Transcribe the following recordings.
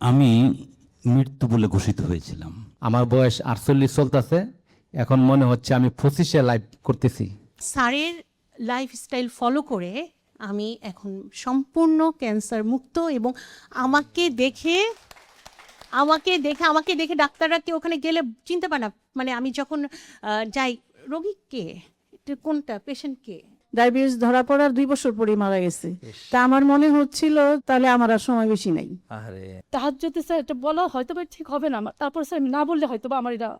আমি মৃত্যু বলে ঘোষিত হয়েছিলাম। আমার বয়স 48 চলতেছে, এখন মনে হচ্ছে আমি 25-এ লাইভ করতেছি। স্যারের লাইফস্টাইল ফলো করে আমি এখন সম্পূর্ণ ক্যান্সার মুক্ত, এবং আমাকে দেখে ডাক্তাররা কেউ ওখানে গেলে চিনতে পারে না। মানে আমি যখন যাই, রোগী কে, এটা কোনটা, পেশেন্ট কে। ডায়াবেটিস ধরা পড়ার 2 বছর পরে মারা গেছে। তা আমার মনে হচ্ছিল তাহলে আমার আর সময় বেশি নাই। আরে তাহাজ্জুদে স্যার এটা বলা হয়তো বা ঠিক হবে না, তারপর স্যার আমি না বললে হয়তো বা আমার এটা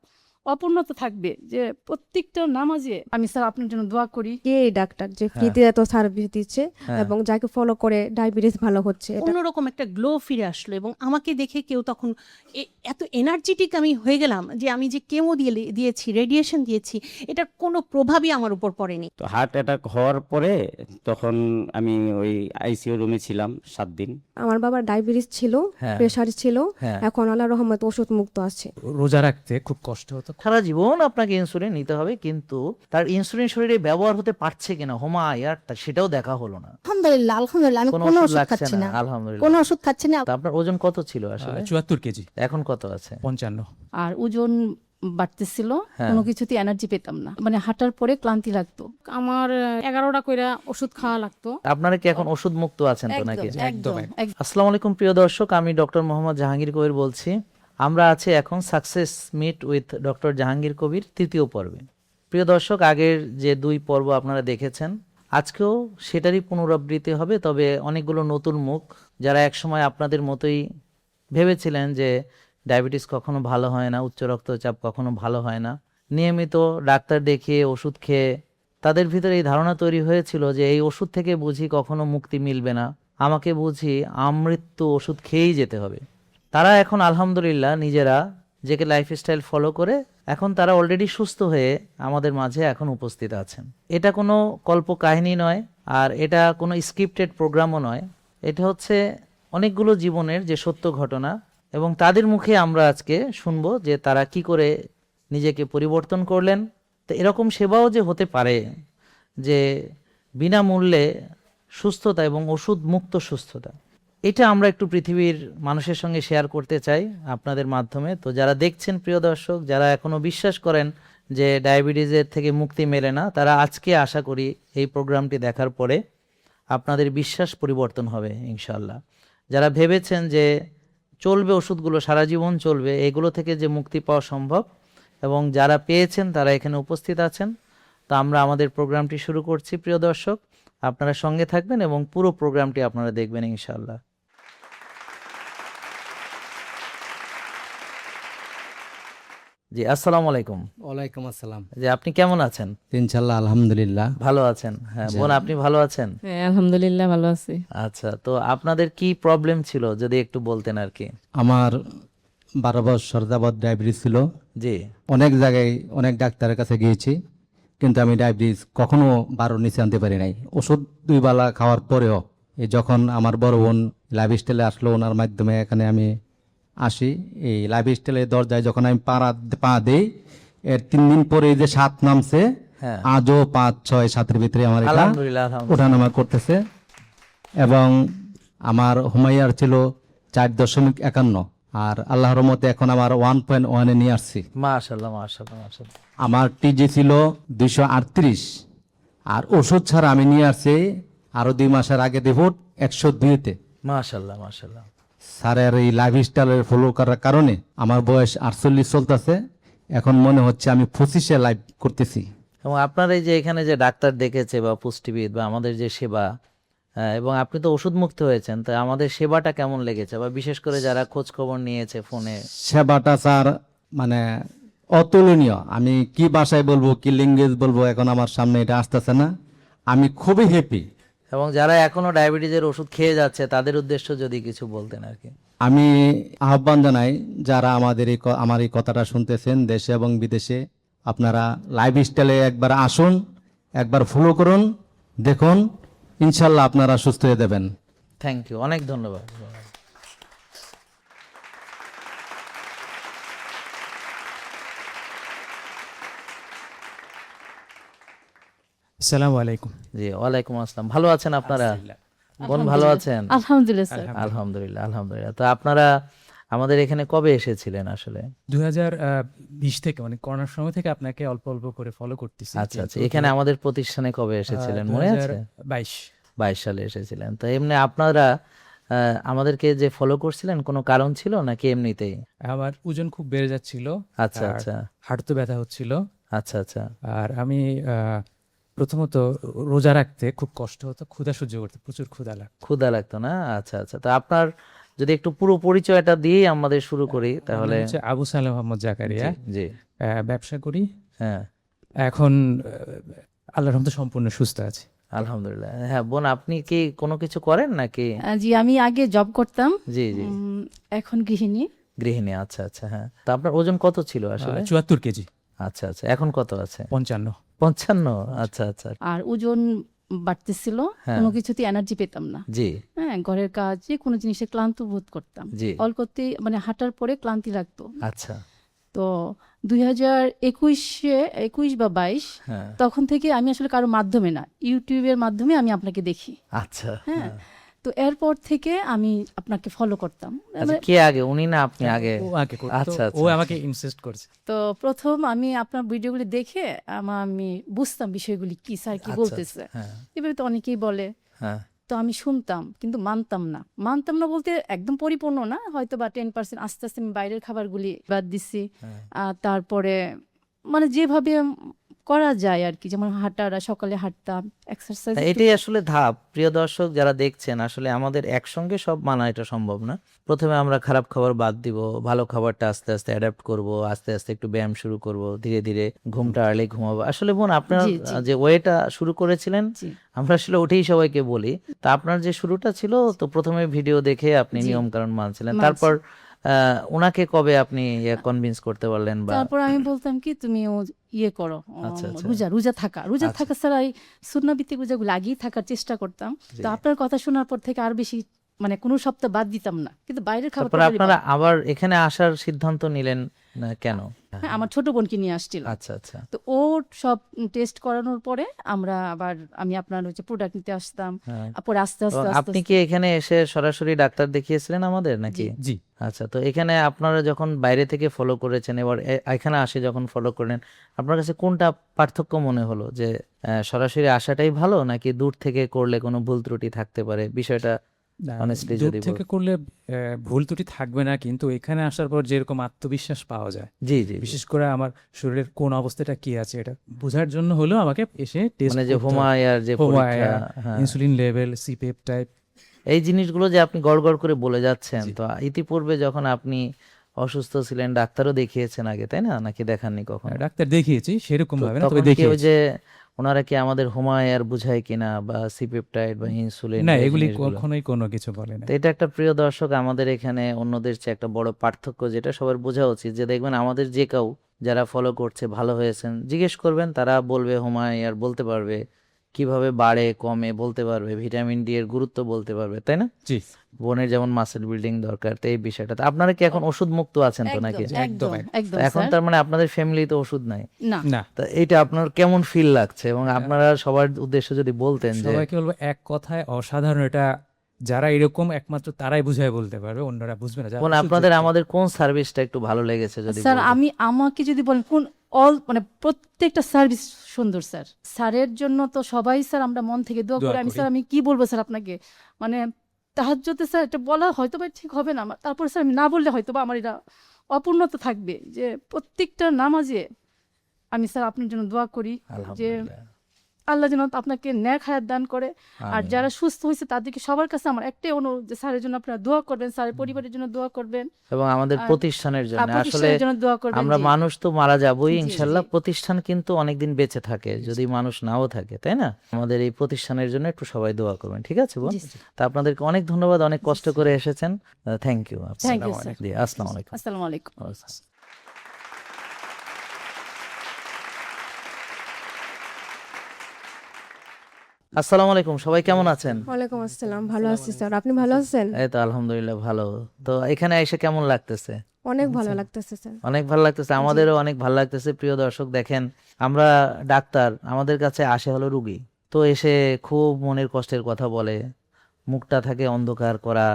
অপূর্ণতা থাকবে, যে প্রত্যেকটা নামাজে আমি স্যার আপনার জন্য দোয়া করি। কে এই ডাক্তার যে ফ্রিতে এত সার্ভিস দিচ্ছে এবং যাকে ফলো করে ডায়াবেটিস ভালো হচ্ছে, এটা অন্যরকম একটা গ্লো ফিরে আসলো, এবং আমাকে দেখে কেউ তখন এত এনার্জেটিক আমি হয়ে গেলাম যে আমি যে কেমো দিয়েছি, রেডিয়েশন দিয়েছি, এটার কোনো প্রভাবই আমার উপর পড়েনি। তো হার্ট অ্যাটাক হওয়ার পরে তখন আমি ওই আইসিইউ রুমে ছিলাম 7 দিন। আমার বাবার ডায়াবেটিস ছিল, প্রেশার ছিল, এখন আল্লাহর রহমতে ওষুধ মুক্ত আছে। রোজা রাখতে খুব কষ্ট হতো। সারা জীবন আপনাকে ইনসুলিন নিতে হবে, কিন্তু তার ইনসুলিন শরীরে ব্যবহার হতে পারছে কিনা সেটাও দেখা হলো না। আলহামদুলিল্লাহ আলহামদুলিল্লাহ আমি কোনো কোনো ওষুধ ওষুধ লাগছে খাচ্ছি না, না, আলহামদুলিল্লাহ। কোনো ওষুধ খাচ্ছি না। তা আপনার ওজন কত ছিল আসলে? 74 কেজি। এখন কত আছে? 55। আর ওজন বাড়তেছিল, কোনো কিছুতে এনার্জি পেতাম না, মানে হাঁটার পরে ক্লান্তি লাগতো। আমার 11টা কইরা ওষুধ খাওয়া লাগতো। আপনারা কি এখন ওষুধ মুক্ত আছেন তো নাকি? একদম। আসসালামু আলাইকুম প্রিয় দর্শক, আমি ডক্টর মোহাম্মদ জাহাঙ্গীর কবির বলছি। আমরা আছি এখন success meet with doctor Jahangir Kabir 3য় পর্বে। প্রিয় দর্শক, আগের যে 2 পর্ব আপনারা দেখেছেন, আজকেও সেটারই পুনরাবৃত্তি হবে, তবে অনেকগুলো নতুন মুখ যারা একসময় আপনাদের মতোই ভেবেছিলেন যে ডায়াবেটিস কখনো ভালো হয় না, উচ্চ রক্তচাপ কখনো ভালো হয় না, নিয়মিত ডাক্তার দেখিয়ে ওষুধ খেয়ে তাদের ভিতরে এই ধারণা তৈরি হয়েছিল যে এই ওষুধ থেকে বুঝি কখনো মুক্তি মিলবে না, আমাকে বুঝি আমৃত্যু ওষুধ খেয়েই যেতে হবে। তারা এখন আলহামদুলিল্লাহ নিজেরা যে লাইফস্টাইল ফলো করে এখন তারা অলরেডি সুস্থ হয়ে আমাদের মাঝে এখন উপস্থিত আছেন। এটা কোনো কল্প কাহিনী নয়, আর এটা কোনো স্ক্রিপ্টেড প্রোগ্রামও নয়, এটা হচ্ছে অনেকগুলো জীবনের যে সত্য ঘটনা, এবং তাদের মুখে আমরা আজকে শুনবো যে তারা কি করে নিজেকে পরিবর্তন করলেন। তো এরকম সেবাও যে হতে পারে, যে বিনামূল্যে সুস্থতা এবং ওষুধ মুক্ত সুস্থতা, এটা আমরা একটু পৃথিবীর মানুষের সঙ্গে শেয়ার করতে চাই আপনাদের মাধ্যমে। তো যারা দেখছেন প্রিয় দর্শক, যারা এখনো বিশ্বাস করেন যে ডায়াবেটিসের থেকে মুক্তি মেলে না, তারা আজকে আশা করি এই প্রোগ্রামটি দেখার পরে আপনাদের বিশ্বাস পরিবর্তন হবে ইনশাআল্লাহ। যারা ভেবেছেন যে চলবে ওষুধগুলো সারা জীবন চলবে, এগুলো থেকে যে মুক্তি পাওয়া সম্ভব, এবং যারা পেয়েছেন তারা এখানে উপস্থিত আছেন। তো আমরা আমাদের প্রোগ্রামটি শুরু করছি প্রিয় দর্শক, আপনারা সঙ্গে থাকবেন এবং পুরো প্রোগ্রামটি আপনারা দেখবেন ইনশাআল্লাহ। জি, আসসালামু আলাইকুম। ওয়ালাইকুম আসসালাম। জি, আপনি কেমন আছেন? ইনশাআল্লাহ আলহামদুলিল্লাহ ভালো আছেন। হ্যাঁ বোন, আপনি ভালো আছেন? হ্যাঁ আলহামদুলিল্লাহ ভালো আছি। আচ্ছা, তো আপনাদের কি প্রবলেম ছিল যদি একটু বলতেন আর কি। আমার 12 বছর যাবৎ ডায়াবেটিস ছিল। জি, অনেক জায়গায় অনেক ডাক্তারের কাছে গিয়েছি, কিন্তু আমি ডায়াবেটিস কখনো 12 নিচে আনতে পারি নাই। ওষুধ 2 বেলা খাওয়ার পরেও এই যখন আমার বড় বোন লাইফস্টাইলে আসলো, ওনার মাধ্যমে এখানে আমি আসি। এই লাইফস্টাইলের দরজায় যখন আমি পা দিই, এর 3 দিন পরে যে 7 নামছে, আজও 5, 6, 7-এর ভিতরে আমার এটা আলহামদুলিল্লাহ ওঠানামা করতেছে। এবং আমার হুমাইয়ার ছিল 4.51, আর আল্লাহর রহমতে এখন আমার 1.1-এ নিয়ে আসছি। মাশাআল্লাহ মাশাআল্লাহ মাশাআল্লাহ। আমার টিজি ছিল 238, আর ওষুধ ছাড়া আমি নিয়ে আসছি আরো 2 মাসের আগে রিপোর্ট 102-তে। মাশাআল্লাহ মাশাআল্লাহ। স্যারের এই লাইফস্টাইলের ফলো করার কারণে আমার বয়স 48 চলতেছে, এখন মনে হচ্ছে আমি 25-এ লাইভ করতেছি। এবং আপনার এই যে এখানে যে ডাক্তার দেখেছে বা পুষ্টিবিদ বা আমাদের যে সেবা, এবং আপনি তো ওষুধ মুক্ত হয়েছেন, তো আমাদের সেবাটা কেমন লেগেছে, বা বিশেষ করে যারা খোঁজ খবর নিয়েছে ফোনে? সেবাটা স্যার মানে অতুলনীয়। আমি কি ভাষায় বলবো, কি ল্যাঙ্গুয়েজ বলবো, এখন আমার সামনে এটা আসতেছে না। আমি খুবই হ্যাপি। এবং যারা এখনো ডায়াবেটিসের ওষুধ খেয়ে যাচ্ছে তাদের উদ্দেশ্য যদি কিছু বলতেন আর কি। আমি আহ্বান জানাই যারা আমার এই কথাটা শুনতেছেন দেশে এবং বিদেশে, আপনারা লাইফস্টাইলে একবার আসুন, একবার ফলো করুন, দেখুন, ইনশাল্লাহ আপনারা সুস্থ হয়ে যাবেন। থ্যাংক ইউ, অনেক ধন্যবাদ। আসসালামু আলাইকুম। জি, ওয়ালাইকুম আসসালাম। ভালো আছেন আপনারা? বোন ভালো আছেন? আলহামদুলিল্লাহ স্যার। আলহামদুলিল্লাহ আলহামদুলিল্লাহ। তো আপনারা আমাদের এখানে কবে এসেছিলেন আসলে? 2020 থেকে মানে করোনার সময় থেকে আপনাকে অল্প অল্প করে ফলো করতেছি। আচ্ছা আচ্ছা, এখানে আমাদের প্রতিষ্ঠানে কবে এসেছিলেন মনে আছে? 2022। 22 সালে এসেছিলেন। তো এমনি আপনারা আমাদেরকে যে ফলো করছিলেন কোনো কারণ ছিল নাকি এমনিতেই? আমার ওজন খুব বেড়ে যাচ্ছিল, আচ্ছা আর আচ্ছা হাঁটুতে ব্যথা হচ্ছিল, আচ্ছা আচ্ছা আর আমি প্রথমত রোজা রাখতে খুব কষ্ট হতো, ক্ষুধা সহ্য করতে প্রচুর ক্ষুধা লাগতো। ক্ষুধা লাগতো না? আচ্ছা আচ্ছা, তো আপনার যদি একটু পুরো পরিচয়টা দিয়েই আমাদের শুরু করি আমার তাহলে। নাম হচ্ছে আবু সালেহ মোহাম্মদ জাকারিয়া, জি জি, ব্যবসা করি। হ্যাঁ এখন আল্লাহর রহমতে সম্পূর্ণ সুস্থ আছি। আলহামদুলিল্লাহ। হ্যাঁ বোন, আপনি কি কোনো কিছু করেন নাকি? জি আমি আগে জব করতাম, জি জি, এখন গৃহিণী। গৃহিণী। আচ্ছা আচ্ছা, হ্যাঁ। তো আপনার ওজন কত ছিল আসলে? 74 কেজি। আচ্ছা আচ্ছা, এখন কত আছে? 55। 55? আচ্ছা আচ্ছা, আর ওজন বাড়তেছিল, হ্যাঁ। কোনো কিছুতে এনার্জি পেতাম না। জি হ্যাঁ, ঘরের কাজ যে কোনো জিনিসে ক্লান্ত বোধ করতাম, জি, অল্পতে মানে হাঁটার পরে ক্লান্তি লাগতো। আচ্ছা, তো 2021 বা 22 হ্যাঁ তখন থেকে আমি আসলে কারো মাধ্যমে না, ইউটিউবের মাধ্যমে আমি আপনাকে দেখি। আচ্ছা হ্যাঁ, তো এরপর থেকে আমি আপনাকে ফলো করতাম। আচ্ছা, কে আগে, উনি না আপনি আগে? ও আগে করতো, আচ্ছা, ও আচ্ছা। আমাকে ইনসিস্ট করছে। তো প্রথম আমি আপনার ভিডিওগুলি দেখে আমি বুঝতাম বিষয়গুলি কি স্যার কি আচ্ছা, বলতেছে। হ্যাঁ এভাবে তো অনেকেই বলে, হ্যাঁ তো আমি শুনতাম কিন্তু মানতাম না বলতে একদম পরিপূর্ণ না, হয়তো বা 10%। আস্তে আস্তে আমি বাইরের খাবারগুলি বাদ দিছি। হ্যাঁ। তারপরে মানে যেভাবে করা যায় আর কি, যেমন হাঁটারা, সকালে হাঁটতাম, এক্সারসাইজ। এটাই আসলে ধাপ। প্রিয় দর্শক যারা দেখছেন, আসলে আমাদের একসঙ্গে সব মানা এটা সম্ভব না। প্রথমে আমরা খারাপ খাবার বাদ দিব, ভালো খাবারটা আস্তে আস্তে অ্যাডাপ্ট করব, আস্তে আস্তে একটু ব্যায়াম শুরু করব, ধীরে ধীরে ঘুমটা আর্লি ঘুমাবো। আসলে বোন, আপনার জি, জি। যে ওয়েটা শুরু করেছিলেন, জি। আমরা আসলে ওটাই সবাইকে বলি। তা আপনার যে শুরুটা ছিল, তো প্রথমে ভিডিও দেখে আপনি জি। নিয়ম কানুন মানছিলেন, মানছি। তারপর ওনাকে কবে আপনি কনভিন্স করতে পারলেন? বা তারপর আমি বলতাম কি তুমি ইয়ে করো, আচ্ছা, আচ্ছা। রোজা আচ্ছা। থাকা ছাড়া এই সুন্নাভিত্তিক রোজাগুলো আগেই থাকার চেষ্টা করতাম। জি। তো আপনার কথা শোনার পর থেকে আর বেশি মানে কোনো সপ্তাহ বাদ দিতাম না, কিন্তু বাইরের খাবার তারপর আপনারা আবার এখানে আসার সিদ্ধান্ত নিলেন না কেন? হ্যাঁ, আমার ছোট বোনকে নিয়ে আসছিল। আচ্ছা আচ্ছা, তো ও সব টেস্ট করানোর পরে আমি আপনার হচ্ছে প্রোডাক্ট নিতে আসতাম। হ্যাঁ। পরে আস্তে এবং আস্তে আস্তে আপনি কি এখানে এসে সরাসরি ডাক্তার দেখিয়েছিলেন আমাদের নাকি? জি। আচ্ছা, তো এখানে আপনারা যখন বাইরে থেকে ফলো করেছেন, এবার এখানে আসে যখন ফলো করলেন, আপনার কাছে কোনটা পার্থক্য মনে হলো, যে সরাসরি আসাটাই ভালো নাকি দূর থেকে করলে কোনো ভুল ত্রুটি থাকতে পারে? বিষয়টা honestly দূর যদি থেকে করলে ভুল ত্রুটি থাকবে না, কিন্তু এখানে আসার পর যেরকম আত্মবিশ্বাস পাওয়া যায়, জি জি, বিশেষ করে আমার শরীরের কোন অবস্থাটা কি আছে এটা বোঝার জন্য হলেও আমাকে এসে টেস্ট মানে যে হোমায়ার যে পরীক্ষা, হ্যাঁ, ইনসুলিন লেভেল, সিপেপটাইড, এই জিনিসগুলো যে আপনি গড় গড় করে বলে যাচ্ছেন, জি। তো ইতিপূর্বে যখন আপনি অসুস্থ ছিলেন, ডাক্তারও দেখিয়েছেন আগে, তাই না? নাকি দেখাননি কখনো? ডাক্তার দেখিয়েছি সেরকম তো ভাবে না, তখন তবে কি ওই দেখিয়েছি। যে ওনারা কি আমাদের হোমায়ার বুঝায় কিনা, বা সিপেপটাইড বা ইনসুলিন, না, এই এগুলি জিনিসগুলো? কখনোই কোনো কিছু বলে না। তো এটা একটা, প্রিয় দর্শক, আমাদের এখানে অন্যদের চেয়ে একটা বড় পার্থক্য, যেটা সবার বোঝা উচিত। যে দেখবেন আমাদের যে কেউ যারা ফলো করছে, ভালো হয়েছেন, জিজ্ঞেস করবেন, তারা বলবে হোমায়ার বলতে পারবে, কিভাবে বাড়ে কমে বলতে পারবে, ভিটামিন ডি এর গুরুত্ব বলতে পারবে, তাই না? জি, বোনের যেমন মাসেল বিল্ডিং দরকার, তো এই বিষয়টা। তো আপনারা কি এখন ওষুধ মুক্ত আছেন তো নাকি? একদম তো এখন স্যার। তার মানে আপনাদের ফ্যামিলি তো ওষুধ নাই? না, না, তা এইটা আপনার কেমন ফিল লাগছে, এবং আপনারা সবার উদ্দেশ্যে যদি বলতেন যে সবাইকে বলবো এক কথায় অসাধারণ। এটা যারা এরকম একমাত্র তারাই বুঝায় বলতে পারবে, অন্যরা বুঝবে না। যারা কোন ওষুধ আপনাদের যুক্ত। আমাদের কোন সার্ভিসটা একটু ভালো লেগেছে যদি স্যার বলতেন? আমাকে যদি বলেন কোন মানে প্রত্যেকটা সার্ভিস সুন্দর স্যার। স্যারের জন্য তো সবাই স্যার আমরা মন থেকে দোয়া দোয়া করি। করি। স্যার আমি কি বলবো স্যার আপনাকে, মানে তাহাজ্জুদে স্যার এটা বলা হয়তো বা ঠিক হবে না, তারপর স্যার আমি না বললে হয়তো বা আমার এটা অপূর্ণতা থাকবে, যে প্রত্যেকটা নামাজে আমি স্যার আপনার জন্য দোয়া করি যে আলহামদুলিল্লাহ, আল্লাহ যেন আপনাকে ন্যাক হায়াত দান করে। আর আমিন। যারা সুস্থ হয়েছে তাদেরকে সবার কাছে আমার একটাই অনুরোধ, যে স্যারের জন্য আপনারা দোয়া করবেন, স্যারের পরিবারের জন্য দোয়া করবেন, এবং আমাদের আর প্রতিষ্ঠানের জন্য। আসলে প্রতিষ্ঠানের জন্য দোয়া করবেন। আমরা জি। মানুষ তো মারা যাবই জি, ইনশাল্লাহ, জি। প্রতিষ্ঠান কিন্তু অনেকদিন বেঁচে থাকে যদি মানুষ নাও থাকে, তাই না? আমাদের এই প্রতিষ্ঠানের জন্য একটু সবাই দোয়া করবেন, ঠিক আছে বোন? জি, তা আপনাদেরকে অনেক ধন্যবাদ, অনেক কষ্ট করে এসেছেন। Thank you. Thank you, sir. আসসালামু আলাইকুম। আসসালামু আলাইকুম। আসসালামু আলাইকুম, সবাই কেমন আছেন? ওয়ালাইকুম আসসালাম, ভালো আছি স্যার, আপনি ভালো আছেন? এই তো আলহামদুলিল্লাহ ভালো। তো এখানে এসে কেমন লাগতেছে? অনেক ভালো লাগতেছে স্যার। অনেক ভালো লাগতেছে, আমাদেরও অনেক ভালো লাগতেছে। প্রিয় দর্শক দেখেন, আমরা ডাক্তার, আমাদের কাছে আসে হলো রুগী, তো এসে খুব মনের কষ্টের কথা বলে, মুখটা থাকে অন্ধকার করা,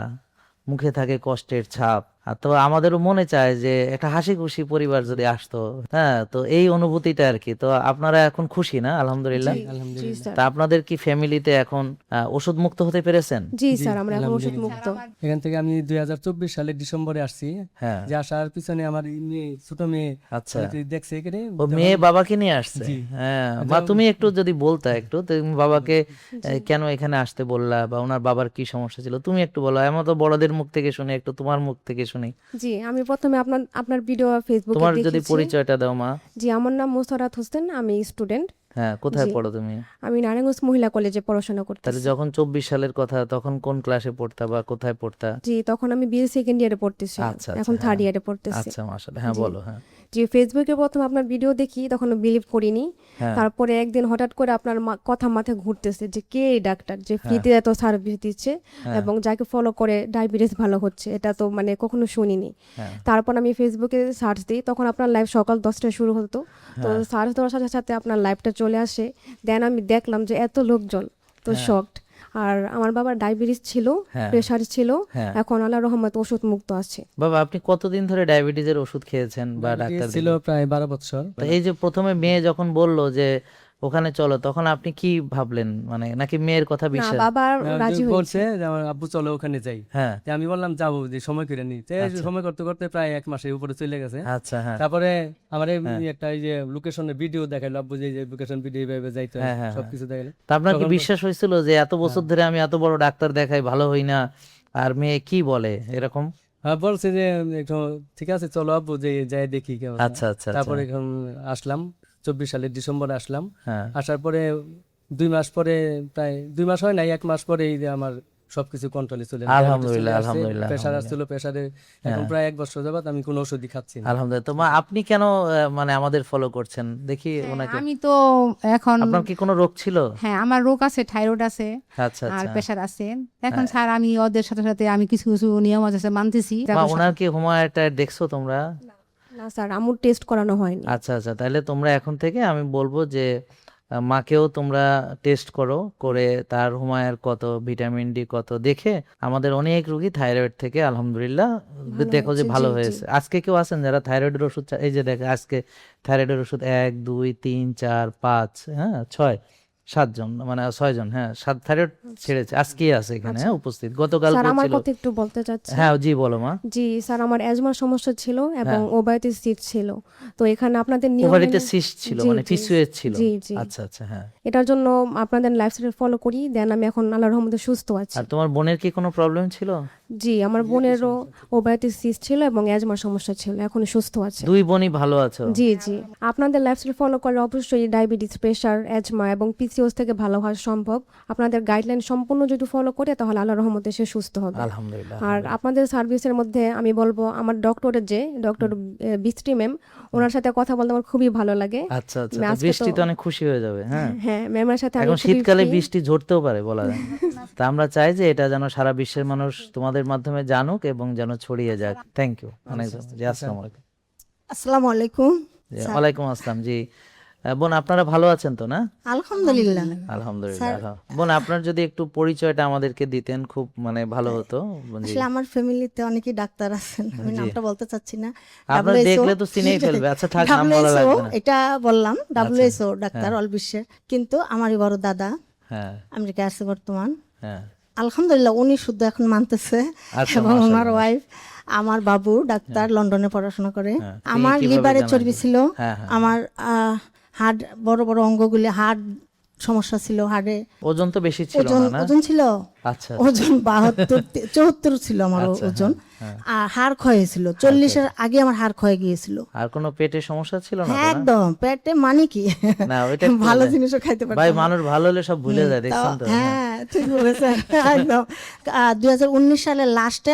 মুখে থাকে কষ্টের ছাপ। আর তো আমাদেরও মনে চায় যে একটা হাসি খুশি পরিবার যদি আসতো, হ্যাঁ, তো এই অনুভূতিটা আর কি। তো আপনারা এখন খুশি না? আলহামদুলিল্লাহ। জি স্যার। তা আপনাদের কি ফ্যামিলিতে এখন ওষুধ মুক্ত হতে পেরেছেন? জি স্যার, আমরা এখন ওষুধ মুক্ত। এখান থেকে আমি 2024 সালে ডিসেম্বরে আসছি। হ্যাঁ। যে আসার পিছনে আমার এই মেয়ে, ছোট মেয়ে আচ্ছা। দেখছে এখানে, ও মেয়ে বাবাকে নিয়ে আসছে? জি। হ্যাঁ, মা তুমি একটু যদি বলতা, একটু তুমি বাবাকে কেন এখানে আসতে বললা, বা ওনার বাবার কি সমস্যা ছিল, তুমি একটু বলো। এমন তো বড়দের মুখ থেকে শুনে, একটু তোমার মুখ থেকে শুনি। জি, আমি প্রথমে আপনার ভিডিও ফেসবুকে তোমার যদি দেখেছি। পরিচয়টা দাও মা। জি, আমার নাম মোসারাত হোসেন, আমি স্টুডেন্ট। হ্যাঁ, কোথায় জি। পড়ো তুমি? আমি নারায়ণগঞ্জ মহিলা কলেজে পড়াশোনা তাহলে করতেছি। যখন 24 সালের কথা, তখন কোন ক্লাসে পড়তা বা কোথায় পড়তা? জি, তখন আমি বিএ সেকেন্ড ইয়ারে পড়তেছি, আচ্ছা, এখন আচ্ছা, থার্ড হ্যাঁ। ইয়ারে পড়তেছি। আচ্ছা, মাশাআল্লাহ। হ্যাঁ, জি। বলো। হ্যাঁ, যে ফেসবুকে প্রথম আপনার ভিডিও দেখি, তখন বিলিভ করিনি। হ্যাঁ। তারপরে একদিন হঠাৎ করে আপনার কথা মাথায় ঘুরতেছে যে কে এই ডাক্তার যে ফ্রিতে এত সার্ভিস দিচ্ছে হ্যাঁ। এবং যাকে ফলো করে ডায়াবেটিস ভালো হচ্ছে, এটা তো মানে কখনো শুনিনি। হ্যাঁ। তারপর আমি ফেসবুকে সার্চ দিই, তখন আপনার লাইভ সকাল 10টায় শুরু হতো। তো হ্যাঁ। সার্চ দেওয়ার সাথে সাথে আপনার লাইভটা চলে আসে। দেন আমি দেখলাম যে এত লোকজন, তো হ্যাঁ। শকড। আর আমার বাবার ডায়াবেটিস ছিল, হ্যাঁ। প্রেশার ছিল, হ্যাঁ। এখন আল্লাহর রহমত ওষুধ মুক্ত আছে। বাবা, আপনি কতদিন ধরে ডায়াবেটিসের ওষুধ খেয়েছেন বা ডায়াবেটিস ডাক্তার ছিল প্রায় 12 বছর। তো এই যে প্রথমে মেয়ে যখন বললো যে ওখানে চলো, তখন আপনি কি ভাবলেন? মানে নাকি মেয়ের কথা না, বিশ্বাস? বাবা রাজি হয়েছে। বলছে যে আমার আব্বু চলো ওখানে যাই। হ্যাঁ। তা আমি বললাম যাবো, যে সময় করে নি। আচ্ছা। সময় করতে করতে প্রায় 1 মাসের উপরে চলে গেছে। আচ্ছা। হ্যাঁ। তারপরে আমার এই হ্যাঁ। একটা এই যে লোকেশনের ভিডিও দেখাইলো, আব্বু যে লোকেশন ভিডিও এইভাবে যাইতে হয়, হ্যাঁ, হ্যাঁ, সবকিছু দেখাইলো। তা আপনার কি তখন বিশ্বাস হয়েছিল যে এত বছর ধরে আমি এত বড় ডাক্তার দেখাই, ভালো হই না, আর মেয়ে কি বলে এরকম? হ্যাঁ, বলছে যে একটু ঠিক আছে চলো আব্বু যে যাই দেখি কেমন। আচ্ছা, আচ্ছা, তারপরে আচ্ছা। এখন আসলাম 24 সালের ডিসেম্বরে আসলাম। হ্যাঁ। আসার পরে 2 মাস পরে, প্রায় 2 মাস হয় নাই, 1 মাস পরে এই যে আমার সবকিছু কন্ট্রোলে চলে আসে। আলহামদুলিল্লাহ, আলহামদুলিল্লাহ, প্রেশার আলহামদুলিল্লাহ। আসছিল, প্রেসারে এখন প্রায় 1 বছর যাবত আমি কোনো ওষুধই খাচ্ছি না। আলহামদুলিল্লাহ। তো মা, আপনি কেন মানে আমাদের ফলো করছেন দেখি ওনাকে? আমি তো এখন আপনার কি কোনো রোগ ছিল? হ্যাঁ, আমার রোগ আছে, থাইরয়েড আছে আচ্ছা, আর আচ্ছা। প্রেশার আছে। এখন হ্যাঁ। স্যার আমি ওদের সাথে সাথে আমি কিছু কিছু নিয়ম আছে মানতেছি। মা, ওনার কি হোমিওপ্যাথি দেখছো তোমরা? না স্যার, আমুর টেস্ট করানো হয়নি। আচ্ছা, আচ্ছা। তাহলে তোমরা এখন থেকে আমি বলবো যে মাকেও তোমরা টেস্ট করো, করে তার হুমায়ের কত, ভিটামিন ডি কত দেখে। আমাদের অনেক রোগী থাইরয়েড থেকে আলহামদুলিল্লাহ দেখো যে হয়েছে, ভালো জি, জি। হয়েছে। আজকে কেউ আছেন যারা থাইরয়েডের ওষুধ এই যে দেখে আজকে থাইরয়েডের ওষুধ 1 2 3 4 5, হ্যাঁ 6 7 জন, মানে 6 জন, হ্যাঁ 7 থাইরয়েড ছেড়েছে, আজকেই আছে এখানে, হ্যাঁ, উপস্থিত। গতকাল স্যার, আমার ছিল। কথা একটু বলতে চাচ্ছি। হ্যাঁ, জি বলো মা। জি স্যার, আমার অ্যাজমার সমস্যা ছিল এবং হ্যাঁ। ওভাইটিস সিস্ট ছিল। তো এখানে আপনাদের নিয়ম ওভারিতে মেনে- সিস্ট ছিল, জি, মানে জি, পিসিওএস ছিল। জি, জি। আচ্ছা, আচ্ছা। হ্যাঁ। এটার জন্য আপনাদের লাইফস্টাইল ফলো করি, দেন আমি এখন আল্লাহর রহমতে সুস্থ আছি। আর তোমার বোনের কি কোনো প্রবলেম ছিল? জি, আমার বোনেরও ওভাইটিস সিস্ট ছিল এবং অ্যাজমার সমস্যা ছিল, এখন সুস্থ আছে। দুই বোনই ভালো আছো? জি, জি। আপনাদের লাইফস্টাইল ফলো করলে অবশ্যই ডায়াবেটিস, প্রেশার, অ্যাজমা এবং পিসিওএস থেকে ভালো হওয়া সম্ভব। আপনাদের গাইডলাইন সম্পূর্ণ যদি ফলো করে, তাহলে আল্লাহর রহমতে সে সুস্থ হবে। আলহামদুলিল্লাহ। আর আপনাদের সার্ভিসের মধ্যে আমি বলবো, আমার ডক্টর বৃষ্টি ম্যাম, ওনার সাথে কথা বলতে আমার খুবই ভালো লাগে। আচ্ছা, আচ্ছা। আমি তো আজকে বৃষ্টি তো তো- অনেক খুশি হয়ে যাবে। হ্যাঁ। হ্যাঁ, ম্যামের সাথে আমি এখন খুবই শীতকালে free। বৃষ্টি ঝরতেও পারে, বলা যায় না। তা আমরা চাই যে এটা যেন সারা বিশ্বের মানুষ তোমাদের মাধ্যমে জানুক এবং যেন ছড়িয়ে যাক। থ্যাংক ইউ অনেক। জি, আসসালামু আলাইকুম। আসসালামু আলাইকুম। জি, ওয়ালাইকুম আসসালাম। জি, বোন, আপনারা ভালো আছেন তো? না, আলহামদুলিল্লাহ। আলহামদুলিল্লাহ। বোন, আপনার যদি একটু পরিচয়টা আমাদেরকে দিতেন খুব মানে ভালো হতো। জি। আসলে আমার ফ্যামিলিতে অনেকেই ডাক্তার আছেন, আমি জি। নামটা বলতে চাচ্ছি না। আপনার WHO দেখলে তো চিনেই ফেলবে। আচ্ছা, থাক, নাম বলা WHO, লাগবে না। এটা বললাম, WHO ডাক্তার হ্যাঁ। অল বিশ্বের। কিন্তু আমারই বড় দাদা হ্যাঁ, আমেরিকায় আছে বর্তমান। হ্যাঁ। আলহামদুলিল্লাহ, উনি শুদ্ধ এখন মানতেছে। আচ্ছা, এবং মাশাআল্লাহ। ওনার ওয়াইফ, আমার বাবু ডাক্তার, লন্ডনে পড়াশোনা করে। হ্যাঁ। আমার কিভাবে লিভারে জানা চর্বি যায়? ছিল, হ্যাঁ, হ্যাঁ। আমার হার্ট, বড় বড় অঙ্গগুলি হার্ট সমস্যা ছিল, হার্টে ওজন তো বেশি ছিল ওজন না? না, ওজন ছিল, আচ্ছা, ওজন 72 74 ছিল আমার আচ্ছা, ওজন। হ্যাঁ, আর হাড় ক্ষয় হয়েছিল, 40-এর আগে আমার হাড় ক্ষয় গিয়েছিল। আর কোনো পেটে সমস্যা ছিল না তো? হ্যাঁ, না? একদম পেটে মানে কি, না, ওইটা একটু ভালো বলে। জিনিসও খাইতে ভাই, পারতাম না। মানুষ ভালো হলে সব ভুলে যায়, দেখছেন তো? হ্যাঁ। হ্যাঁ, ঠিক বলেছেন একদম। 2019 সালের লাস্টে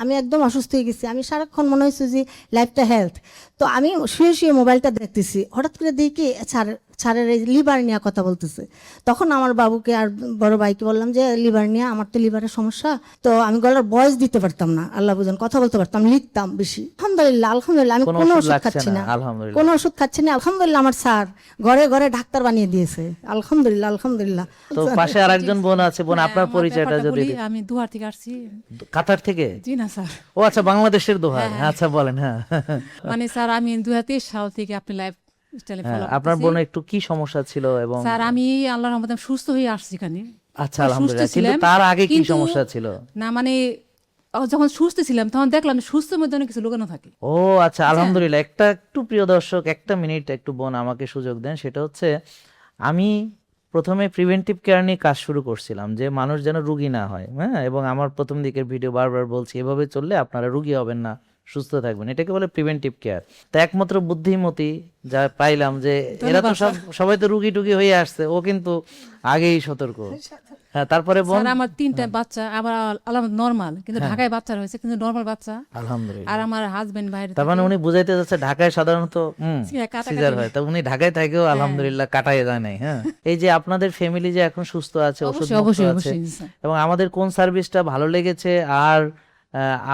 আমি একদম অসুস্থ হয়ে গেছি। আমি সারাক্ষণ মনে হয়েছে যে লাইফটা হেলথ। তো আমি শুয়ে শুয়ে মোবাইলটা দেখতেছি, হঠাৎ করে দেখি স্যার স্যারের এই লিভার নিয়ে কথা বলতেছে। তখন আমার বাবুকে আর বড় ভাইকে বললাম যে লিভার নিয়ে, আমার তো লিভারের সমস্যা, তো আমি গলার ভয়েস দিতে পারতাম না, আল্লাহ বুঝেন, কথা বলতে পারতাম, লিখতাম বেশি। আলহামদুলিল্লাহ আলহামদুলিল্লাহ আমি কোনো কোনো ওষুধ ওষুধ লাগছে খাচ্ছি না, না, আলহামদুলিল্লাহ। কোনো ওষুধ খাচ্ছি না, আলহামদুলিল্লাহ। আমার স্যার ঘরে ঘরে ডাক্তার বানিয়ে দিয়েছে, আলহামদুলিল্লাহ আলহামদুলিল্লাহ। তো পাশে আরেকজন বোন আছে, বোন আপনার পরিচয়টা যদি আমি দুহার থেকে আসছি। কাতার থেকে? জি না স্যার, ও আচ্ছা, বাংলাদেশের দোহার। আচ্ছা বলেন। হ্যাঁ মানে স্যার আমি 2023 সাল থেকে আপনি লাইফ স্টাইলে ফলো আপনার বোনের একটু কি সমস্যা ছিল? এবং স্যার আমি আল্লাহর রহমতে সুস্থ হয়ে আসছি এখানে। আচ্ছা আলহামদুলিল্লাহ। সুস্থ কিন্তু ছিলাম, তার আগে কি কিন্তু- সমস্যা ছিল? না মানে যখন সুস্থ ছিলাম তখন দেখলাম সুস্থের মধ্যে অনেক কিছু লুকানো থাকে। ও আচ্ছা আলহামদুলিল্লাহ। একটু প্রিয় দর্শক, একটা মিনিট একটু বোন আমাকে সুযোগ দেন। সেটা হচ্ছে, আমি প্রথমে প্রিভেন্টিভ কেয়ার নিয়ে কাজ শুরু করছিলাম, যে মানুষ যেন রুগী না হয়। হ্যাঁ, এবং আমার প্রথম দিকের ভিডিও বারবার বলছি, এভাবে চললে আপনারা রুগী হবেন না, সুস্থ থাকবেন, এটাকে বলে প্রিভেন্টিভ কেয়ার। তা একমাত্র বুদ্ধিমতী যা পাইলাম, যে এরা তো সবাই তো রুগী টুগী হয়ে আসছে, ও কিন্তু আগেই সতর্ক। হ্যাঁ, তারপরে বোন? স্যার আমার 3টা বাচ্চা, আমার আলাদা নরমাল, কিন্তু ঢাকায় বাচ্চা হয়েছে, কিন্তু নরমাল বাচ্চা। আলহামদুলিল্লাহ। আর আমার হাজবেন্ড বাইরে তার মানে উনি বুঝাইতে যাচ্ছে ঢাকায় সাধারণত কাটাকাটি সিজার হয়, তা উনি ঢাকায় থাকেও আলহামদুলিল্লাহ কাটায় যায় নাই। হ্যাঁ, এই যে আপনাদের ফ্যামিলি যে এখন সুস্থ আছে, ওষুধ অবশ্যই মুক্ত অবশ্যই আছে, অবশ্যই স্যার। এবং আমাদের কোন সার্ভিসটা ভালো লেগেছে, আর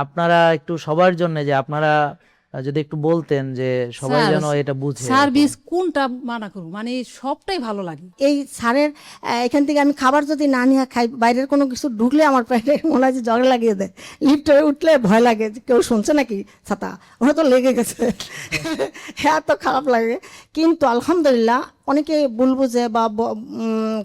আপনারা একটু সবার জন্য যে আপনারা যদি একটু বলতেন যে সবাই যেন এটা বুঝে। সার্ভিস কোনটা মানা করব, মানে সবটাই ভালো লাগে। এই স্যারের এখান থেকে আমি খাবার যদি না নিয়ে খাই, বাইরের কোনো কিছু ঢুকলে আমার পেটে মনে হয় যে জ্বর লাগিয়ে দেয়। লিফটে উঠলে ভয় লাগে যে কেউ শুনছে নাকি ছাতা, ওরা তো লেগে গেছে, এত খারাপ লাগে। কিন্তু আলহামদুলিল্লাহ অনেকে বলবো যে বা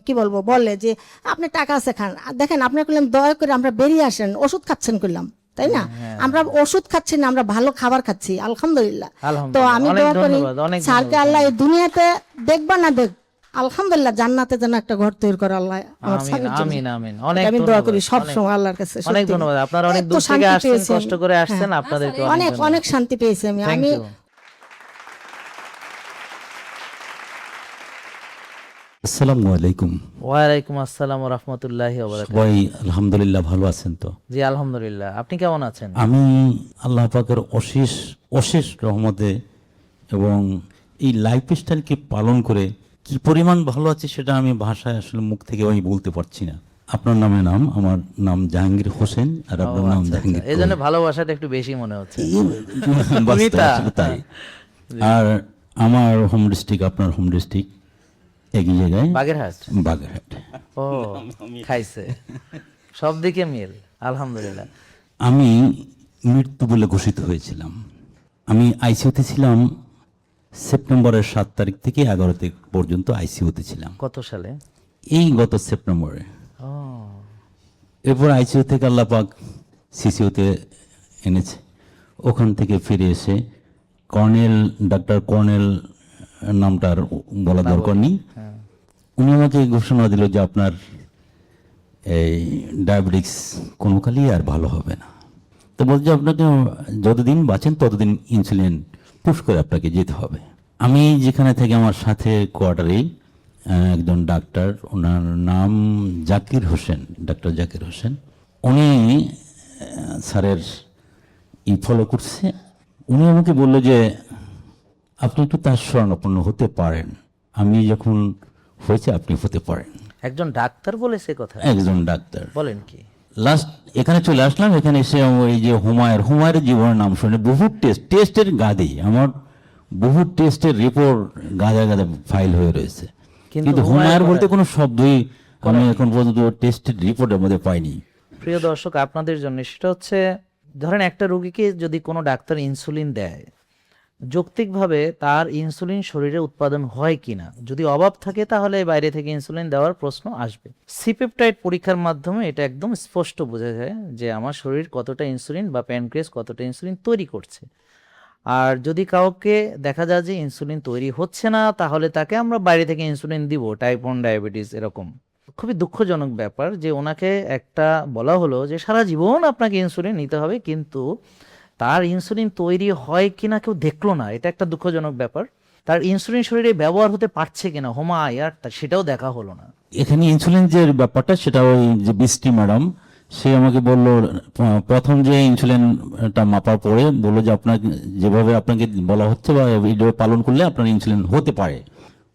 কি বলবো, বলে যে আপনি টাকা আছে খান, দেখেন আপনার করলাম দয়া করে আমরা বেরিয়ে আসেন, ওষুধ খাচ্ছেন করলাম, তাই না? আমরা ওষুধ খাচ্ছি না, আমরা ভালো খাবার খাচ্ছি, আলহামদুলিল্লাহ। তো আমি দোয়া করি স্যারকে আল্লাহ এই দুনিয়াতে দেখবা না দেখ, আলহামদুলিল্লাহ জান্নাতে যেন একটা ঘর তৈরি করে আল্লাহ আমার স্বামীর জন্য। আমিন আমিন। অনেক আমি দোয়া করি সব সময় আল্লাহর কাছে। অনেক ধন্যবাদ। আপনারা অনেক দূর থেকে আসছেন, কষ্ট করে আসছেন, আপনাদেরকে অনেক অনেক শান্তি পেয়েছি আমি। আমি আসসালামু আলাইকুম। ওয়ালাইকুম আসসালাম ওয়া রাহমাতুল্লাহি ওয়া বারাকাতুহু। সবাই আলহামদুলিল্লাহ ভালো আছেন তো? জি আলহামদুলিল্লাহ। আপনি কেমন আছেন? আমি আল্লাহ পাকের অশেষ অশেষ রহমতে এবং এই লাইফস্টাইলকে পালন করে কি পরিমাণ ভালো আছে সেটা আমি ভাষায় আসলে মুখ থেকে আমি বলতে পারছি না। আপনার নামে নাম, আমার নাম জাহাঙ্গীর হোসেন, আর আপনার নাম জাহাঙ্গীর। এই জন্য ভালোবাসাটা একটু বেশি মনে হচ্ছে। বাস্তবে আসলে তাই। আর আমার হোম ডিস্ট্রিক্ট, আপনার হোম ডিস্ট্রিক্ট একই জায়গায়, বাগেরহাট। বাগেরহাট। ও খাইছে, সব দিকে মিল, আলহামদুলিল্লাহ। আমি মৃত্যু বলে ঘোষিত হয়েছিলাম। আমি আইসিইউতে ছিলাম সেপ্টেম্বরের 7 তারিখ থেকে 11 তারিখ পর্যন্ত আইসিইউতে ছিলাম। কত সালে? এই গত সেপ্টেম্বরে। ও এরপর আইসিইউ থেকে আল্লাহ পাক সিসিউতে এনেছে। ওখান থেকে ফিরে এসে ডাক্তার কর্নেল নামটা আর বলা দরকার নেই, উনি আমাকে ঘোষণা দিল যে আপনার এই ডায়াবেটিক্স কোনো কালই আর ভালো হবে না। তো বলছে আপনাকে যতদিন বাঁচেন ততদিন ইনসুলিন পুশ করে আপনাকে যেতে হবে। আমি যেখানে থেকে আমার সাথে কোয়ার্টারেই একজন ডাক্তার, ওনার নাম জাকির হোসেন, ডাক্তার জাকির হোসেন, উনি স্যারের ফলো করছে। উনি আমাকে বললো যে আপনি একটু তার শরণাপন্ন হতে পারেন, আমি যখন হয়েছে আপনি হতে পারেন। একজন ডাক্তার বলেছে কথা? একজন ডাক্তার। বলেন কি? লাস্ট এখানে চলে আসলাম, এখানে এসে ওই যে হুমায়ের জীবনের নাম শুনে বহু টেস্টের গাদি, আমার বহু টেস্টের রিপোর্ট গাদা গাদা ফাইল হয়ে রয়েছে, কিন্তু হুমায়ের বলতে কোনো শব্দই আমি এখন পর্যন্ত টেস্টের রিপোর্টের মধ্যে পাইনি। প্রিয় দর্শক, আপনাদের জন্য সেটা হচ্ছে, ধরেন একটা রোগীকে যদি কোনো ডাক্তার ইনসুলিন দেয়, যৌক্তিকভাবে তার ইনসুলিন শরীরে উৎপাদন হয় কিনা, যদি অভাব থাকে তাহলে বাইরে থেকে ইনসুলিন দেওয়ার প্রশ্ন আসবে। সিপেপটাইড পরীক্ষার মাধ্যমে এটা একদম স্পষ্ট বোঝা যায় যে আমার শরীর কতটা ইনসুলিন বা প্যানক্রিয়াস কতটা ইনসুলিন তৈরি করছে। আর যদি কাউকে দেখা যায় যে ইনসুলিন তৈরি হচ্ছে না, তাহলে তাকে আমরা বাইরে থেকে ইনসুলিন দিব, টাইপ 1 ডায়াবেটিস এরকম। খুবই দুঃখজনক ব্যাপার যে ওনাকে একটা বলা হলো যে সারা জীবন আপনাকে ইনসুলিন নিতে হবে, কিন্তু তার ইনসুলিন তৈরি হয় কিনা কেউ দেখলো না। এটা একটা দুঃখজনক ব্যাপার। তার ইনসুলিন শরীরে ব্যবহার হতে পারছে কিনা সেটাও দেখা হলো না। এখানে ইনসুলিন যে ব্যাপারটা, সেটা ওই যে বৃষ্টি ম্যাডাম, সে আমাকে বললো প্রথম যে ইনসুলিনটা মাপার পরে বললো যে আপনার যেভাবে আপনাকে বলা হচ্ছে বা এইভাবে পালন করলে আপনার ইনসুলিন হতে পারে।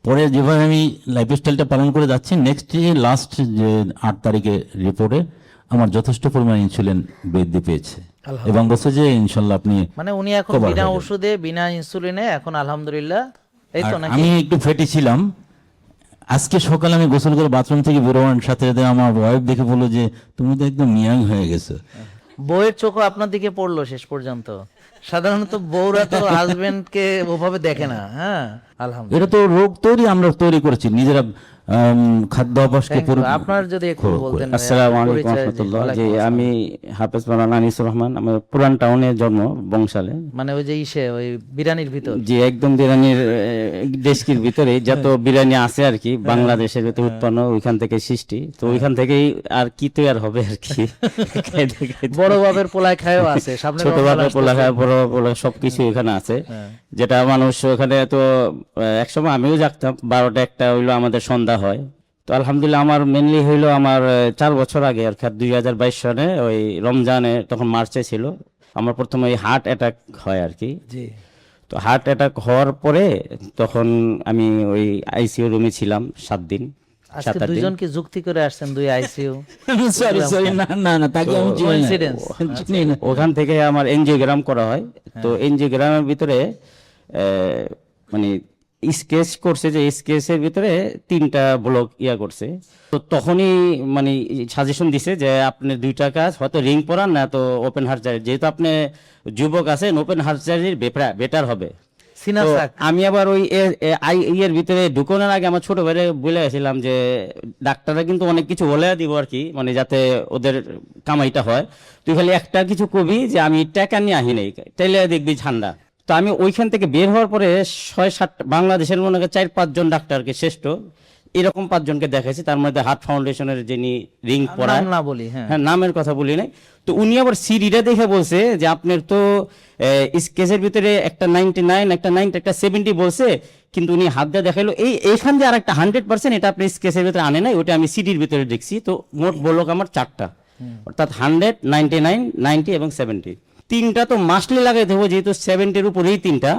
পরে যেভাবে আমি লাইফস্টাইলটা পালন করে যাচ্ছি, নেক্সট লাস্ট যে 8 তারিখে রিপোর্টে আমার যথেষ্ট পরিমাণ ইনসুলিন বৃদ্ধি পেয়েছে এবং বলছে যে ইনশাল্লাহ আপনি মানে উনি এখন cover বিনা হয়ে যাবেন। ওষুধে বিনা ইনসুলিনে এখন আলহামদুলিল্লাহ, এই তো আর নাকি? আমি একটু ফ্যাটি ছিলাম, আজকে সকালে আমি গোসল করে বাথরুম থেকে বেরোবার সাথে সাথে আমার ওয়াইফ দেখে বললো যে তুমি তো একদম ইয়াং হয়ে গেছো। বউয়ের চোখও আপনার দিকে পড়লো শেষ পর্যন্ত। সাধারণত বউরা তো হাজবেন্ডকে ওভাবে দেখে না। হ্যাঁ, আলহামদুলিল্লাহ। এটা তো রোগ আমরা তৈরি করেছি নিজেরা, খাদ্য অভ্যাসকে Thank you. আপনার যদি একটু বলতেন ভাইয়া, আসসালামু আলাইকুম পরিচয় যে- রহমতুল্লাহ। ওয়ালাইকুম যে আসসালাম। আমি হাফেজ মাওলানা আনিসুর রহমান, আমার পুরান টাউনে জন্ম, বংশালে। মানে ওই যে ওই বিরানির ভিতর। যে একদম বিরিয়ানির দেশকির ভিতরে যত বিরিয়ানি আছে আর কি, বাংলাদেশের ভিতরে উৎপন্ন, ওইখান থেকে সৃষ্টি। তো ওইখান থেকেই আর কি তৈরি হবে আর কি। বড় বাবের পোলায় খায়ও আছে, সামনে ছোট রমজান বাবা আসতেছে। পোলা খায়, বড় পোলা সবকিছু এখানে আছে। যেটা মানুষ ওখানে তো একসময় আমিও জাগতাম 12টা-1টা হইলো আমাদের সন্ধ্যা হয়। তো আলহামদুলিল্লাহ আমার মেনলি হইলো আমার 4 বছর আগে আর কি 2022 সনে ওই রমজানে, তখন মার্চে ছিল, আমার প্রথমে ওই হার্ট অ্যাটাক হয় আর কি। জি। তো হার্ট অ্যাটাক হওয়ার পরে তখন আমি ওই আইসিইউ রুমে ছিলাম 7 দিন। আজকে 7-8 দিন। দুইজন কি যুক্তি করে আসছেন, দুই আইসিইউ? সরি না তাকে আমি চিনি না। Coincidence? চিনি না। ওখান থেকে আমার এনজিওগ্রাম করা হয়। তো এনজিওগ্রামের ভিতরে মানে স্কেচ করছে, যে স্কেচের ভিতরে 3টা ব্লক করছে। তো তখনই মানে সাজেশন দিছে যে আপনি 2টা কাজ, হয়তো রিং পরান না তো ওপেন হার্ট সার্জারি, যেহেতু আপনি যুবক আছেন ওপেন হার্ট সার্জারি বেটার হবে। সিনা তো সাক। আমি আবার ওই ইয়ের ভিতরে ঢুকানোর আগে আমার ছোট ভাইরে বলে গেছিলাম যে ডাক্তাররা কিন্তু অনেক কিছু বলে দিব আর কি, মানে যাতে ওদের কামাইটা হয়। তুই খালি একটা কিছু কবি যে আমি টাকা নিয়ে আহি নাই, তাইলে দেখবি ঠান্ডা। তো আমি ওইখান থেকে বের হওয়ার পরে 6-7 বাংলাদেশের মনে হয় 4-5 জন ডাক্তারকে, শ্রেষ্ঠ এরকম 5 জনকে দেখাইছি। তার মধ্যে হার্ট ফাউন্ডেশনের যিনি রিং পড়ায়, নাম না বলি, হ্যাঁ। হ্যাঁ নামের কথা বলি নাই। তো উনি আবার সিডিটা দেখে বলছে যে আপনার তো স্কেচের ভিতরে একটা 99, একটা 90, একটা 70 বলছে, কিন্তু উনি হাত দিয়ে দেখাইলো এইখান দিয়ে আর একটা 100%, এটা আপনি স্কেচের ভিতরে আনে নাই, ওটা আমি সিডির ভিতরে দেখছি। তো মোট বলক আমার 4টা, অর্থাৎ 100, 99, 90 এবং 70। 3টা তো মাস্টলি লাগাইতে হবে, যেহেতু 70-এর উপরেই 3টা,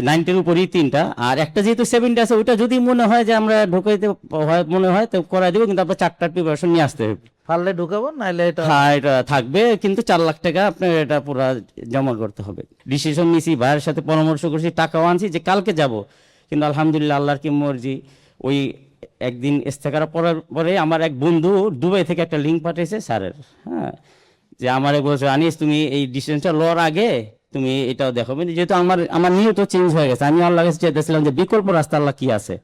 90-এর উপরেই 3টা, আর একটা যেহেতু 70 আছে, ওইটা যদি মনে হয় যে আমরা ঢুকাইতে হয় মনে হয় তো করাই দেবো, কিন্তু আপনার 4টার প্রিপারেশন নিয়ে আসতে হবে। পারলে ঢুকাবো, নাইলে এটা হ্যাঁ এটা থাকবে, কিন্তু 4 লাখ টাকা আপনার এটা পুরো জমা করতে হবে। ডিসিশন নিছি, ভাইয়ের সাথে পরামর্শ করছি, টাকাও আনছি যে কালকে যাব, কিন্তু আলহামদুলিল্লাহ আল্লাহর কি মর্জি, ওই একদিন ইস্তেখারা পড়ার পরে আমার এক বন্ধু দুবাই থেকে একটা লিঙ্ক পাঠিয়েছে স্যারের, হ্যাঁ, যে আমারে বলছে আনিস তুমি এই ডিসিশনটা লওয়ার আগে তুমি এটাও দেখো। যেহেতু আমার নিয়ত চেঞ্জ হয়ে গেছে, আমি আল্লাহ কাছে চাইতেছিলাম যে বিকল্প রাস্তা আল্লাহ কি আছে।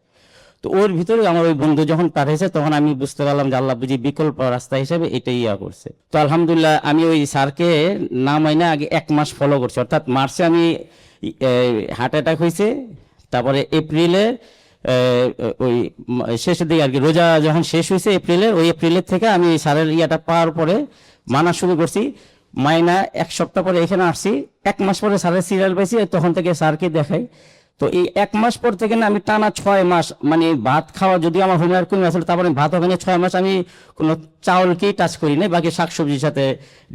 তো ওর ভিতরে আমার ওই বন্ধু যখন পাঠিয়েছে, তখন আমি বুঝতে পারলাম যে আল্লাহ বুঝি বিকল্প রাস্তা হিসেবে এটাই করছে। তো আলহামদুলিল্লাহ আমি ওই স্যারকে নাম আইনা আগে 1 মাস ফলো করছি, অর্থাৎ মার্চে আমি হার্ট অ্যাটাক হয়েছে, তারপরে এপ্রিলে ওই শেষের দিকে আর কি, রোজা যখন শেষ হয়েছে এপ্রিলের, ওই এপ্রিলের থেকে আমি স্যারের ইয়াটা পাওয়ার পরে মানা শুরু করছি। মাইনা 1 সপ্তাহ পরে এখানে আসছি, 1 মাস পরে স্যারের সিরিয়াল পাইছি, তখন থেকে স্যারকে দেখাই। তো এই 1 মাস পর থেকে না আমি টানা 6 মাস মানে ভাত খাওয়া, যদি আমার হোমওয়ার্ক কমে আসলে, তারপরে ভাত ওখানে 6 মাস আমি কোনো চাউলকেই টাচ করি নাই, বাকি শাকসবজির সাথে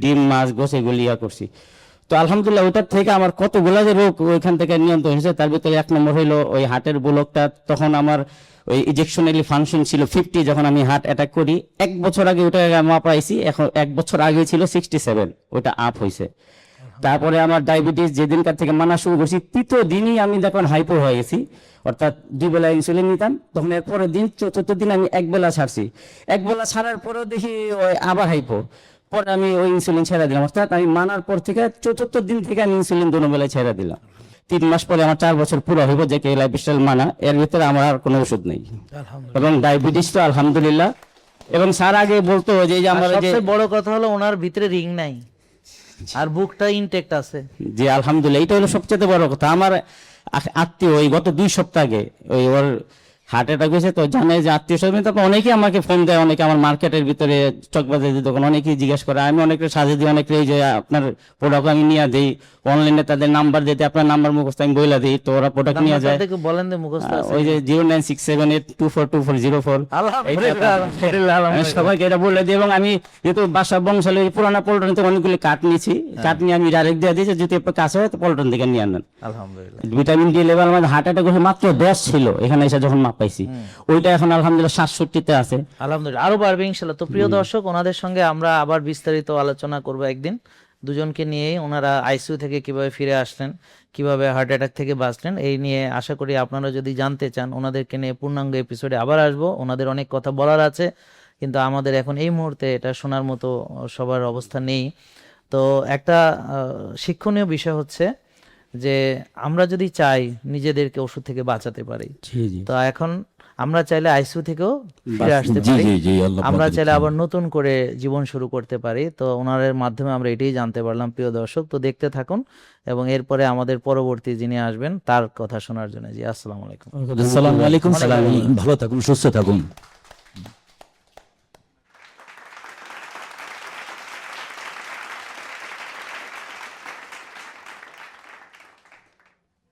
ডিম মাছ গোছ এগুলি করছি। তো আলহামদুলিল্লাহ ওটার থেকে আমার কতগুলা যে রোগ ওইখান থেকে নিয়ন্ত্রণ হয়েছে। তার ভিতরে 1 নম্বর হইলো ওই হার্টের ব্লকটা, তখন আমার ওই ইজেকশনালি ফাংশন ছিল 50, যখন আমি হার্ট অ্যাটাক করি 1 বছর আগে ওটা মাপ পাইছি, এখন 1 বছর আগে ছিল 67, ওটা আপ হয়েছে। তারপরে আমার ডায়াবেটিস যেদিনকার থেকে মানা শুরু করছি, 3য় দিনই আমি দেখুন হাইপো হয়ে গেছি, অর্থাৎ 2 বেলা ইনসুলিন নিতাম, তখন এর পরের দিন 4র্থ দিন আমি 1 বেলা ছাড়ছি। 1 বেলা ছাড়ার পরেও দেখি ওই আবার হাইপো, পরে আমি ওই ইনসুলিন ছেড়ে দিলাম, অর্থাৎ আমি মানার পর থেকে 4র্থ দিন থেকে আমি ইনসুলিন 2 বেলায় ছেড়ে দিলাম। 3 মাস পরে আমার 4 বছর পুরো হইব, যে লাইফস্টাইল মানা, এর ভিতরে আমার আর কোনো ওষুধ নেই, এবং ডায়াবেটিস তো আলহামদুলিল্লাহ। এবং স্যার আগে বলতো যে আমার যে সবচেয়ে বড় কথা হলো ওনার ভিতরে রিং নাই, আর বুকটা ইনটেক্ট আছে। জি আলহামদুলিল্লাহ, এটা হলো সবচেয়ে বড় কথা। আমার আত্মীয় ওই গত 2 সপ্তাহ আগে ওই ওর হার্ট অ্যাটাক হয়েছে, তো জানে যে আত্মীয় স্বজন, তারপর অনেকেই আমাকে ফোন দেয়, অনেকে আমার মার্কেটের ভিতরে চকবাজারের দোকান অনেকেই জিজ্ঞেস করে, আমি অনেকে সাজে দিই, অনেকে এই যে আপনার প্রোডাক্ট আমি নিয়ে দিই, অনলাইনে তাদের নাম্বার দিতে আপনার নাম্বার মুখস্থ আমি বইলা দিই, তো ওরা প্রোডাক্ট নিয়ে যায়। তাদেরকে বলেন যে মুখস্থ আছে। ওই যে 09678242404 আলহামদুলিল্লাহ। সবাইকে এটা বলে দিই। এবং আমি যেহেতু বাসা বংশালের পুরানা পল্টন থেকে অনেকগুলি কাঠ নিয়েছি, কাঠ নিয়ে আমি ডাইরেক্ট দিয়ে দিয়েছি, যদি আপনার কাছে হয় তো পল্টন থেকে নিয়ে আনেন। আলহামদুলিল্লাহ। ভিটামিন ডি লেভেল আমাদের হার্ট অ্যাটাক হয়েছে মাত্র 10 ছিল, এখানে এসে যখন মাপ পাইছি ওইটা এখন আলহামদুলিল্লাহ 67-তে আছে। আলহামদুলিল্লাহ, আরো বাড়বে ইনশাল্লাহ। তো প্রিয় দর্শক, ওনাদের সঙ্গে আমরা আবার বিস্তারিত আলোচনা করব একদিন, দুজনকে নিয়েই, ওনারা আইসিইউ থেকে কিভাবে ফিরে আসলেন, কিভাবে হার্ট অ্যাটাক থেকে বাঁচলেন, এই নিয়ে আশা করি আপনারা যদি জানতে চান ওনাদেরকে নিয়ে পূর্ণাঙ্গ এপিসোডে আবার আসবো। ওনাদের অনেক কথা বলার আছে, কিন্তু আমাদের এখন এই মুহূর্তে এটা শোনার মতো সবার অবস্থা নেই। তো একটা শিক্ষণীয় বিষয় হচ্ছে যে আমরা যদি চাই নিজেদেরকে ওষুধ থেকে বাঁচাতে পারি, তো এখন আমরা চাইলে আইসিইউ থেকেও ফিরে আসতে পারি, আমরা চাইলে আবার নতুন করে জীবন শুরু করতে পারি। তো ওনাদের মাধ্যমে আমরা এটাই জানতে পারলাম প্রিয় দর্শক। তো দেখতে থাকুন এবং এরপরে আমাদের পরবর্তী যিনি আসবেন তার কথা শোনার জন্য। জি, আসসালামু আলাইকুম। আসসালামু আলাইকুম। ভালো থাকুন, সুস্থ থাকুন।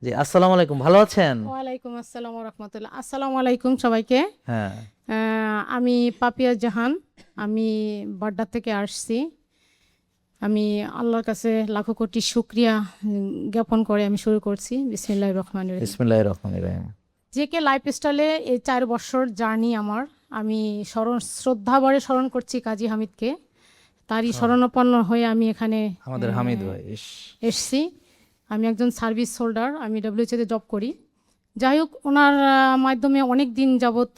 জি, আসসালামু আলাইকুম। ভালো আছেন? ওয়ালাইকুম আসসালাম ওয়া রাহমাতুল্লাহ। আসসালামু আলাইকুম সবাইকে। হ্যাঁ, আমি পাপিয়া জাহান, আমি বাড্ডা থেকে আসছি। আমি আল্লাহর কাছে লাখো কোটি শুকরিয়া জ্ঞাপন করে আমি শুরু করছি। বিসমিল্লাহির রহমানির রহিম। বিসমিল্লাহির রহমানির রহিম। জেকে লাইফস্টাইলে এই 4 বছর জার্নি আমার, আমি শ্রদ্ধাভরে স্মরণ করছি কাজী হামিদকে। তারই শরণাপন্ন হয়ে আমি এখানে আমাদের হামিদ ভাই এসছি। আমি একজন সার্ভিস হোল্ডার, আমি ডব্লিউএইচতে জব করি। যাই হোক, ওনার মাধ্যমে অনেক দিন যাবৎ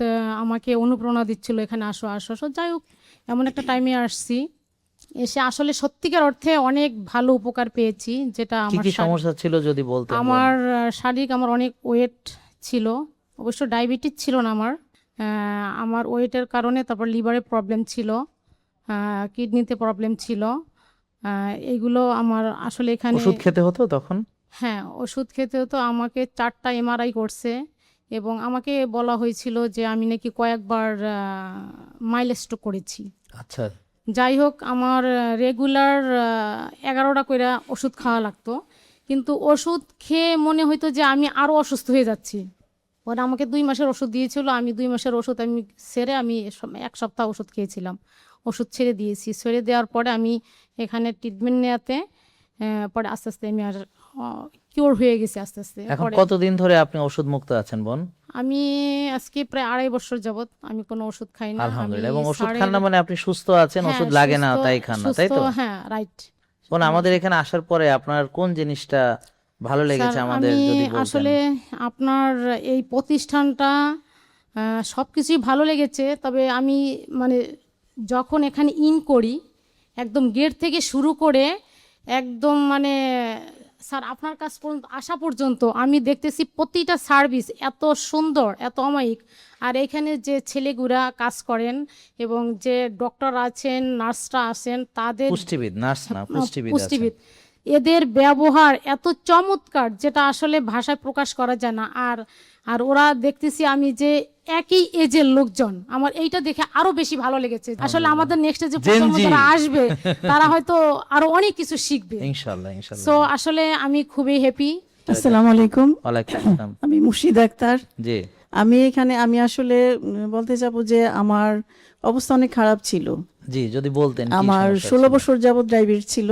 আমাকে অনুপ্রেরণা দিচ্ছিল এখানে আসো আসো আসো। যাই হোক, এমন একটা টাইমে আসছি, এসে আসলে সত্যিকার অর্থে অনেক ভালো উপকার পেয়েছি। যেটা কি আমার কি সমস্যা ছিল যদি বলতেন? আমার শারীরিক আমার অনেক ওয়েট ছিল, অবশ্য ডায়াবেটিস ছিল না আমার। আমার ওয়েটের কারণে, তারপর লিভারে প্রবলেম ছিল, কিডনিতে প্রবলেম ছিল। এইগুলো আমার আসলে এখানে ওষুধ খেতে হতো তখন? হ্যাঁ, ওষুধ খেতে হতো। আমাকে 4টা এমআরআই করছে এবং আমাকে বলা হয়েছিল যে আমি নাকি কয়েকবার মাইলস্ট্রোক করেছি। আচ্ছা। যাই হোক, আমার রেগুলার 11টা করে ওষুধ খাওয়া লাগতো, কিন্তু ওষুধ খেয়ে মনে হইতো যে আমি আরও অসুস্থ হয়ে যাচ্ছি। পরে আমাকে 2 মাসের ওষুধ দিয়েছিল, আমি 2 মাসের ওষুধ আমি সেরে আমি 1 সপ্তাহ ওষুধ খেয়েছিলাম। ওষুধ ছেড়ে দিয়েছি। ছেড়ে দেওয়ার পরে আমি এখানে ট্রিটমেন্ট নেওয়াতে পরে আস্তে আস্তে আমি আর কিওর হয়ে গেছি আস্তে আস্তে। এখন কতদিন ধরে আপনি ওষুধ মুক্ত আছেন বোন? আমি আজকে প্রায় 2.5 বছর যাবত আমি কোনো ওষুধ খাই না। আলহামদুলিল্লাহ। এবং ওষুধ খান না মানে আপনি সুস্থ আছেন, ওষুধ লাগে না তাই খান না, তাই তো? হ্যাঁ, রাইট। বোন, আমাদের এখানে আসার পরে আপনার কোন জিনিসটা ভালো লেগেছে আমাদের যদি বলতেন? আসলে আপনার এই প্রতিষ্ঠানটা সবকিছুই ভালো লেগেছে, তবে আমি মানে যখন এখানে করি, একদম গেট থেকে শুরু করে একদম মানে স্যার আপনার কাছ পর্যন্ত আসা পর্যন্ত আমি দেখতেছি প্রতিটা সার্ভিস এত সুন্দর, এত অমায়িক। আর এখানে যে ছেলেগুলা কাজ করেন এবং যে ডক্টর আছেন, নার্সরা আছেন, তাদের পুষ্টিবিদ, নার্স না পুষ্টিবিদ, এদের ব্যবহার এত চমৎকার যেটা আসলে ভাষায় প্রকাশ করা যায় না। আর ওরা দেখতেছি আমি যে একই এজের লোকজন, আমার এইটা দেখে আরো বেশি ভালো লেগেছে। আসলে আমাদের নেক্সট যে প্রজন্ম যারা আসবে তারা হয়তো আরো অনেক কিছু শিখবে ইনশাআল্লাহ। সো আসলে আমি খুবই হ্যাপি। আসসালামু আলাইকুম। ওয়ালাইকুম আসসালাম। আমি মুর্শিদা আক্তার। জি। আমি আসলে বলতে যাব যে আমার অবস্থা অনেক খারাপ ছিল। জি, যদি বলতেন। আমার 16 বছর যাবত ডায়াবেটিস ছিল।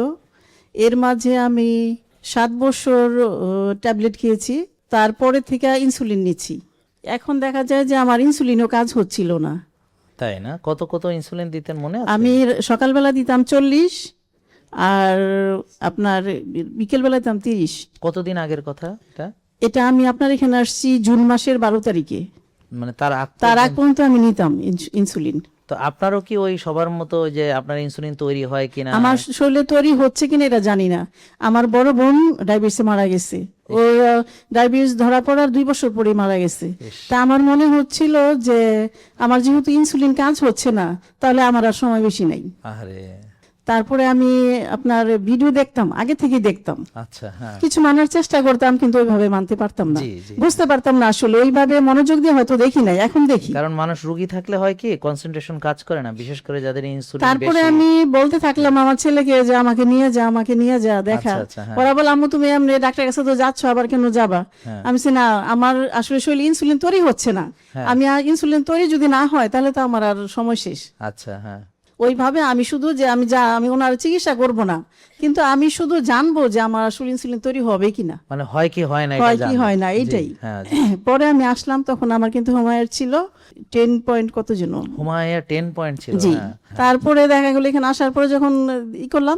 এর মাঝে আমি 7 বছর ট্যাবলেট খেয়েছি, তারপরে থেকে ইনসুলিন নিচ্ছি। এখন দেখা যায় যে আমার ইনসুলিনও কাজ হচ্ছিল না। তাই না? কত কত ইনসুলিন দিতেন মনে আছে? আমি সকালবেলা দিতাম 40, আর আপনার বিকেলবেলা দিতাম 30। কতদিন আগের কথা এটা? এটা আমি আপনার এখানে আসছি জুন মাসের 12 তারিখে। মানে তার আগ পর্যন্ত আমি নিতাম ইনসুলিন। তো আপনারও কি ওই সবার মতো যে আপনার ইনসুলিন তৈরি হয় কিনা? আমার শরীরে তৈরি হচ্ছে কিনা এটা জানি না। আমার বড় বোন ডায়াবেটিসে মারা গেছে, ওর ডায়াবেটিস ধরা পড়ার 2 বছর পরে মারা গেছে। তা আমার মনে হচ্ছিল যে আমার যেহেতু ইনসুলিন কাজ হচ্ছে না, তাহলে আমার আর সময় বেশি নাই। আরে, তারপরে আমি আপনার ভিডিও দেখতাম, আগে থেকে দেখতাম, আচ্ছা, হ্যাঁ, কিছু মানার চেষ্টা করতাম, কিন্তু ওইভাবে মানতে পারতাম না, জি, জি। বুঝতে পারতাম না আসলে, ওইভাবে মনোযোগ দিয়ে হয়তো দেখি নাই, এখন দেখি। কারণ মানুষ রোগী থাকলে হয় কি কনসেন্ট্রেশন কাজ করে না, বিশেষ করে যাদের ইনসুলিন তারপরে বেশি। আমি বলতে থাকলাম আমার ছেলেকে যে আমাকে নিয়ে যা, আমাকে নিয়ে যা, দেখা। আচ্ছা, আচ্ছা, হ্যাঁ। ওরা বলে আম্মু তুমি এমনি ডাক্তারের কাছে তো যাচ্ছ, আবার কেন যাবা? হ্যাঁ। আমি বলছি, না আমার আসলে শরীরে ইনসুলিন তৈরি হচ্ছে না, হ্যাঁ। আমি ইনসুলিন তৈরি যদি না হয় তাহলে তো আমার আর সময় শেষ। আচ্ছা, হ্যাঁ, ওইভাবে আমি শুধু যে আমি ওনার চিকিৎসা করব না, কিন্তু আমি শুধু জানবো যে আমার আসলে ইনসুলিন তৈরি হবে কিনা, মানে হয় কি হয় না এটা হয় কি জানবেন। হয় না, জি, এইটাই। হ্যাঁ, পরে আমি আসলাম, তখন আমার কিন্তু হুমায়ের ছিল 10 পয়েন্ট কত যেন, হুমায়া 10 পয়েন্ট ছিল, জি। হ্যাঁ। তারপরে দেখা গেল এখানে আসার পরে যখন করলাম,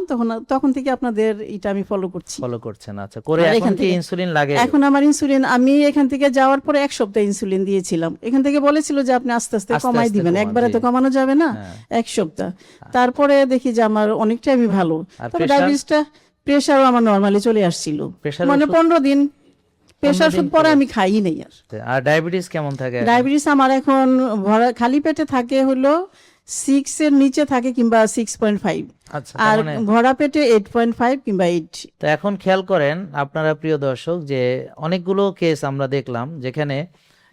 তখন থেকে আপনাদের এটা আমি ফলো করছি। ফলো করছেন, আচ্ছা, করে আর এখন এখান কি থেকে- ইনসুলিন লাগে? এখন আমার ইনসুলিন, আমি এখান থেকে যাওয়ার পরে 1 সপ্তাহ ইনসুলিন দিয়েছিলাম, এখান থেকে বলেছিল যে আপনি আস্তে আস্তে আস্তে কমাই আস্তে দিবেন, কমান, একবারে জি। তো কমানো যাবে না, হ্যাঁ। 1 সপ্তাহ। তারপরে দেখি যে আমার অনেকটাই আমি ভালো, আর তবে pressure? ডায়াবেটিসটা, প্রেশারও আমার নরমালি চলে আসছিল, Pressure মানে ওষুধ? 15 দিন প্রেশার দিন ওষুধ পরে পরে? আমি খাই নাই আর। আর ডায়াবেটিস কেমন থাকে এখন? ডায়াবেটিস আমার এখন খালি পেটে থাকে হলো 6 এর নিচে থাকে কিংবা 6.5, আচ্ছা, আর তার মানে ভরা পেটে 8.5 কিংবা 8। তো এখন খেয়াল করেন আপনারা প্রিয় দর্শক যে অনেকগুলো কেস আমরা দেখলাম যেখানে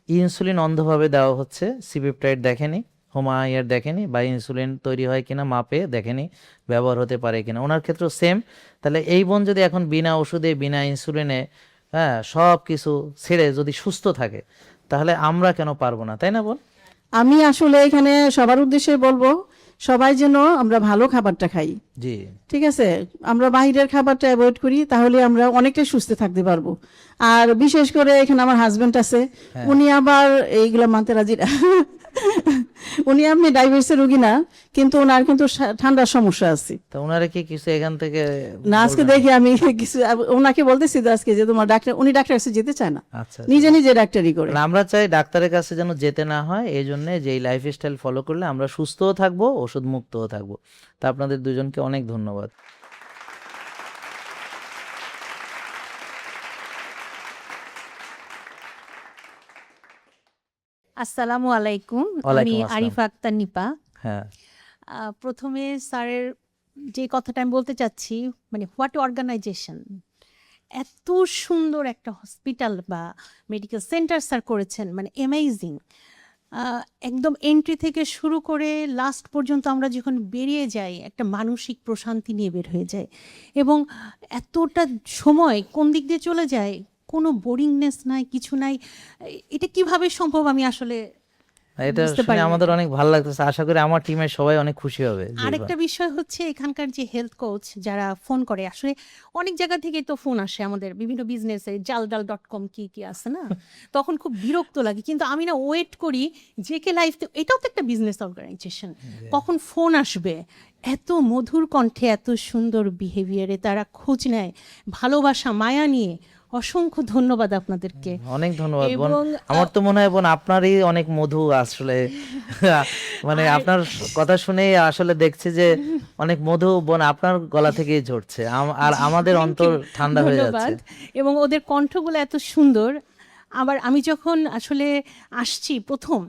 ইনসুলিন অন্ধভাবে দেওয়া হচ্ছে, সিপেপটাইড দেখেনি, হোমায়ার দেখেনি, বা ইনসুলিন তৈরি হয় কিনা মাপে দেখেনি, ব্যবহার হতে পারে কিনা। ওনার ক্ষেত্রেও সেম। তাহলে এই বোন যদি এখন বিনা ওষুধে বিনা ইনসুলিনে, হ্যাঁ, সব কিছু ছেড়ে যদি সুস্থ থাকে, তাহলে আমরা কেন পারবো না, তাই না বোন? আমি আসলে এখানে সবার উদ্দেশ্যে বলবো, সবাই যেন আমরা ভালো খাবারটা খাই, জি, ঠিক আছে? আমরা বাইরের খাবারটা অ্যাভয়েড করি, তাহলে আমরা অনেকটাই সুস্থ থাকতে পারবো। আর বিশেষ করে এখানে আমার হাজবেন্ড আছে, উনি আবার এইগুলা মানতে রাজি না। উনি আপনি ডায়াবেটিসের রোগী না, কিন্তু ওনার কিন্তু ঠান্ডার সমস্যা আছে। তো ওনারা কি কিছু এখান থেকে না আজকে বলবেন? দেখি আমি কিছু ওনাকে বলতেছি তো আজকে যে তোমার ডাক্তার, উনি ডাক্তার কাছে যেতে চায় না, আচ্ছা, নিজে নিজে ডাক্তারি করে। মানে আমরা চাই ডাক্তারের কাছে যেন যেতে না হয়, এই জন্য যে এই লাইফস্টাইল ফলো করলে আমরা সুস্থও থাকবো, ওষুধ মুক্তও থাকবো। তা আপনাদের দুজনকে অনেক ধন্যবাদ। আসসালামু আলাইকুম, আমি ওয়ালাইকুম আসসালাম। আরিফা আক্তার নিপা। হ্যাঁ, প্রথমে স্যারের যে কথাটা আমি বলতে চাচ্ছি, মানে হোয়াট অর্গানাইজেশন, এত সুন্দর একটা হসপিটাল বা মেডিকেল সেন্টার স্যার করেছেন, মানে অ্যামেজিং। একদম এন্ট্রি থেকে শুরু করে লাস্ট পর্যন্ত আমরা যখন বেরিয়ে যাই একটা মানসিক প্রশান্তি নিয়ে বের হয়ে যায়, এবং এতটা সময় কোন দিক দিয়ে চলে যায়, কোনো বোরিংনেস নাই, কিছু নাই। এটা কিভাবে সম্ভব আমি আসলে এটা বুঝতে শুনে পারি না। আমাদের অনেক ভালো লাগতেছে, আশা করি আমার টিমের সবাই অনেক খুশি হবে। জি, আরেকটা বিষয় হচ্ছে এখানকার যে হেলথ কোচ যারা ফোন করে, আসলে অনেক জায়গা থেকে তো ফোন আসে আমাদের বিভিন্ন বিজনেসে, জালডাল.com কি কি আছে না, তখন খুব বিরক্ত লাগে, কিন্তু আমি না ওয়েট করি জেকে লাইফ, এটাও তো একটা বিজনেস অর্গানাইজেশন, কখন ফোন আসবে। এত মধুর কণ্ঠে, এত সুন্দর বিহেভিয়ারে তারা খোঁজ নেয়, ভালোবাসা মায়া নিয়ে। অসংখ্য ধন্যবাদ আপনাদেরকে। অনেক ধন্যবাদ বোন। এবং আমার তো মনে হয় বোন আপনারই অনেক মধু আসলে, মানে আপনার কথা শুনেই আসলে দেখছি যে অনেক মধু বোন আপনার গলা থেকেই ঝরছে, আর আমাদের Thank অন্তর you, ঠান্ডা হয়ে ধন্যবাদ। যাচ্ছে। এবং ওদের কণ্ঠগুলো এত সুন্দর। আবার আমি যখন আসলে আসছি প্রথম,